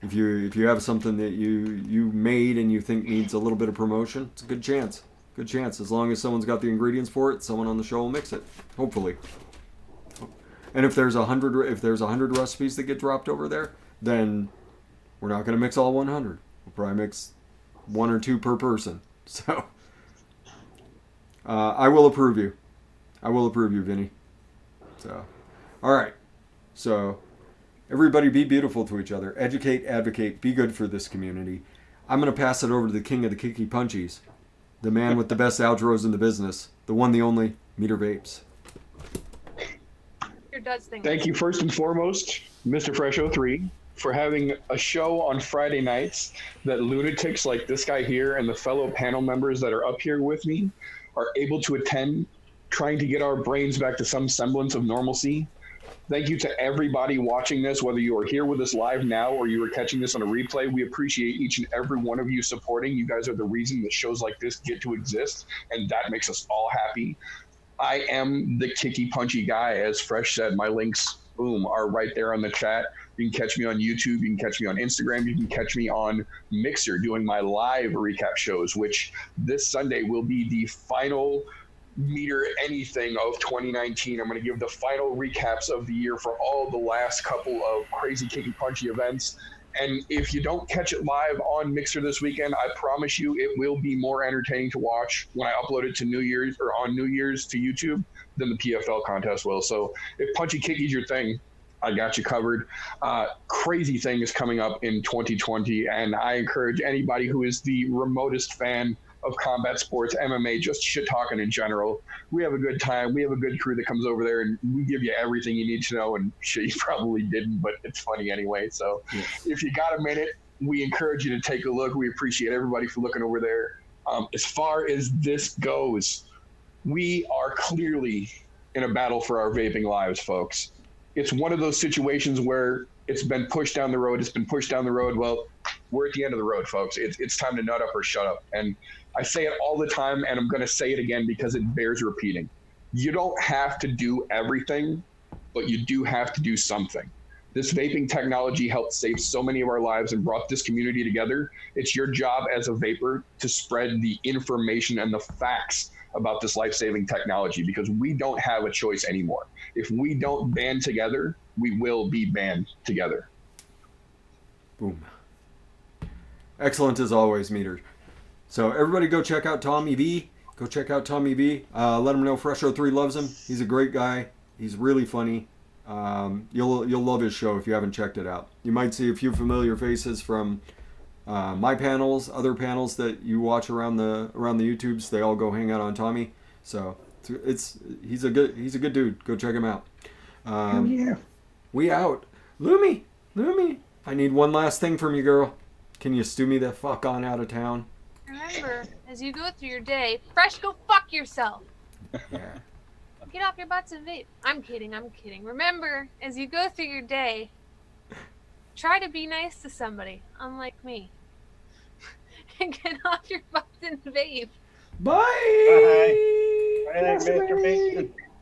If you have something that you made and you think needs a little bit of promotion, it's a good chance. Good chance. As long as someone's got the ingredients for it, someone on the show will mix it. Hopefully. And if there's 100 recipes that get dropped over there, then we're not gonna mix all 100. We'll probably mix 1 or 2 per person. So. I will approve you. I will approve you, Vinny. So, all right. So, everybody be beautiful to each other. Educate, advocate, be good for this community. I'm going to pass it over to the king of the kicky punchies, the man with the best outros in the business, the one, the only, Meter Vapes. Your dad's thing. Thank you first and foremost, Mr. Fresh 03, for having a show on Friday nights that lunatics like this guy here and the fellow panel members that are up here with me are able to attend, trying to get our brains back to some semblance of normalcy. Thank you to everybody watching this, whether you are here with us live now or you are catching this on a replay. We appreciate each and every one of you supporting. You guys are the reason that shows like this get to exist, and that makes us all happy. I am the kicky punchy guy, as Fresh said. My links boom, are right there on the chat. You can catch me on YouTube. You can catch me on Instagram. You can catch me on Mixer doing my live recap shows, which this Sunday will be the final meter anything of 2019. I'm going to give the final recaps of the year for all the last couple of crazy kicky punchy events. And if you don't catch it live on Mixer this weekend, I promise you it will be more entertaining to watch when I upload it to New Year's or on New Year's to YouTube than the PFL contest will. So if punchy kicky's your thing, I got you covered. Crazy things coming up in 2020, and I encourage anybody who is the remotest fan of combat sports, MMA, just shit talking in general. We have a good time. We have a good crew that comes over there, and we give you everything you need to know. And shit, you probably didn't, but it's funny anyway. So if you got a minute, we encourage you to take a look. We appreciate everybody for looking over there. As far as this goes, we are clearly in a battle for our vaping lives, folks. It's one of those situations where it's been pushed down the road. It's been pushed down the road. Well, we're at the end of the road, folks. It's time to nut up or shut up. And I say it all the time, and I'm going to say it again because it bears repeating. You don't have to do everything, but you do have to do something. This vaping technology helped save so many of our lives and brought this community together. It's your job as a vapor to spread the information and the facts about this life-saving technology, because we don't have a choice anymore. If we don't band together, we will be banned together. Boom. Excellent as always, Meter. So everybody go check out Tommy V. Go check out Tommy V. Let him know Fresh03 loves him. He's a great guy. He's really funny. You'll love his show if you haven't checked it out. You might see a few familiar faces from my panels, other panels that you watch around the YouTubes. They all go hang out on Tommy. So he's a good dude. Go check him out. Yeah. We out. Lumi, I need one last thing from you, girl. Can you stew me the fuck on out of town? Remember, as you go through your day, Fresh, go fuck yourself. Yeah. Get off your butts and vape. I'm kidding. Remember, as you go through your day, try to be nice to somebody, unlike me. And get off your butts and vape. Bye. Bye. Bye, Mr. Mason.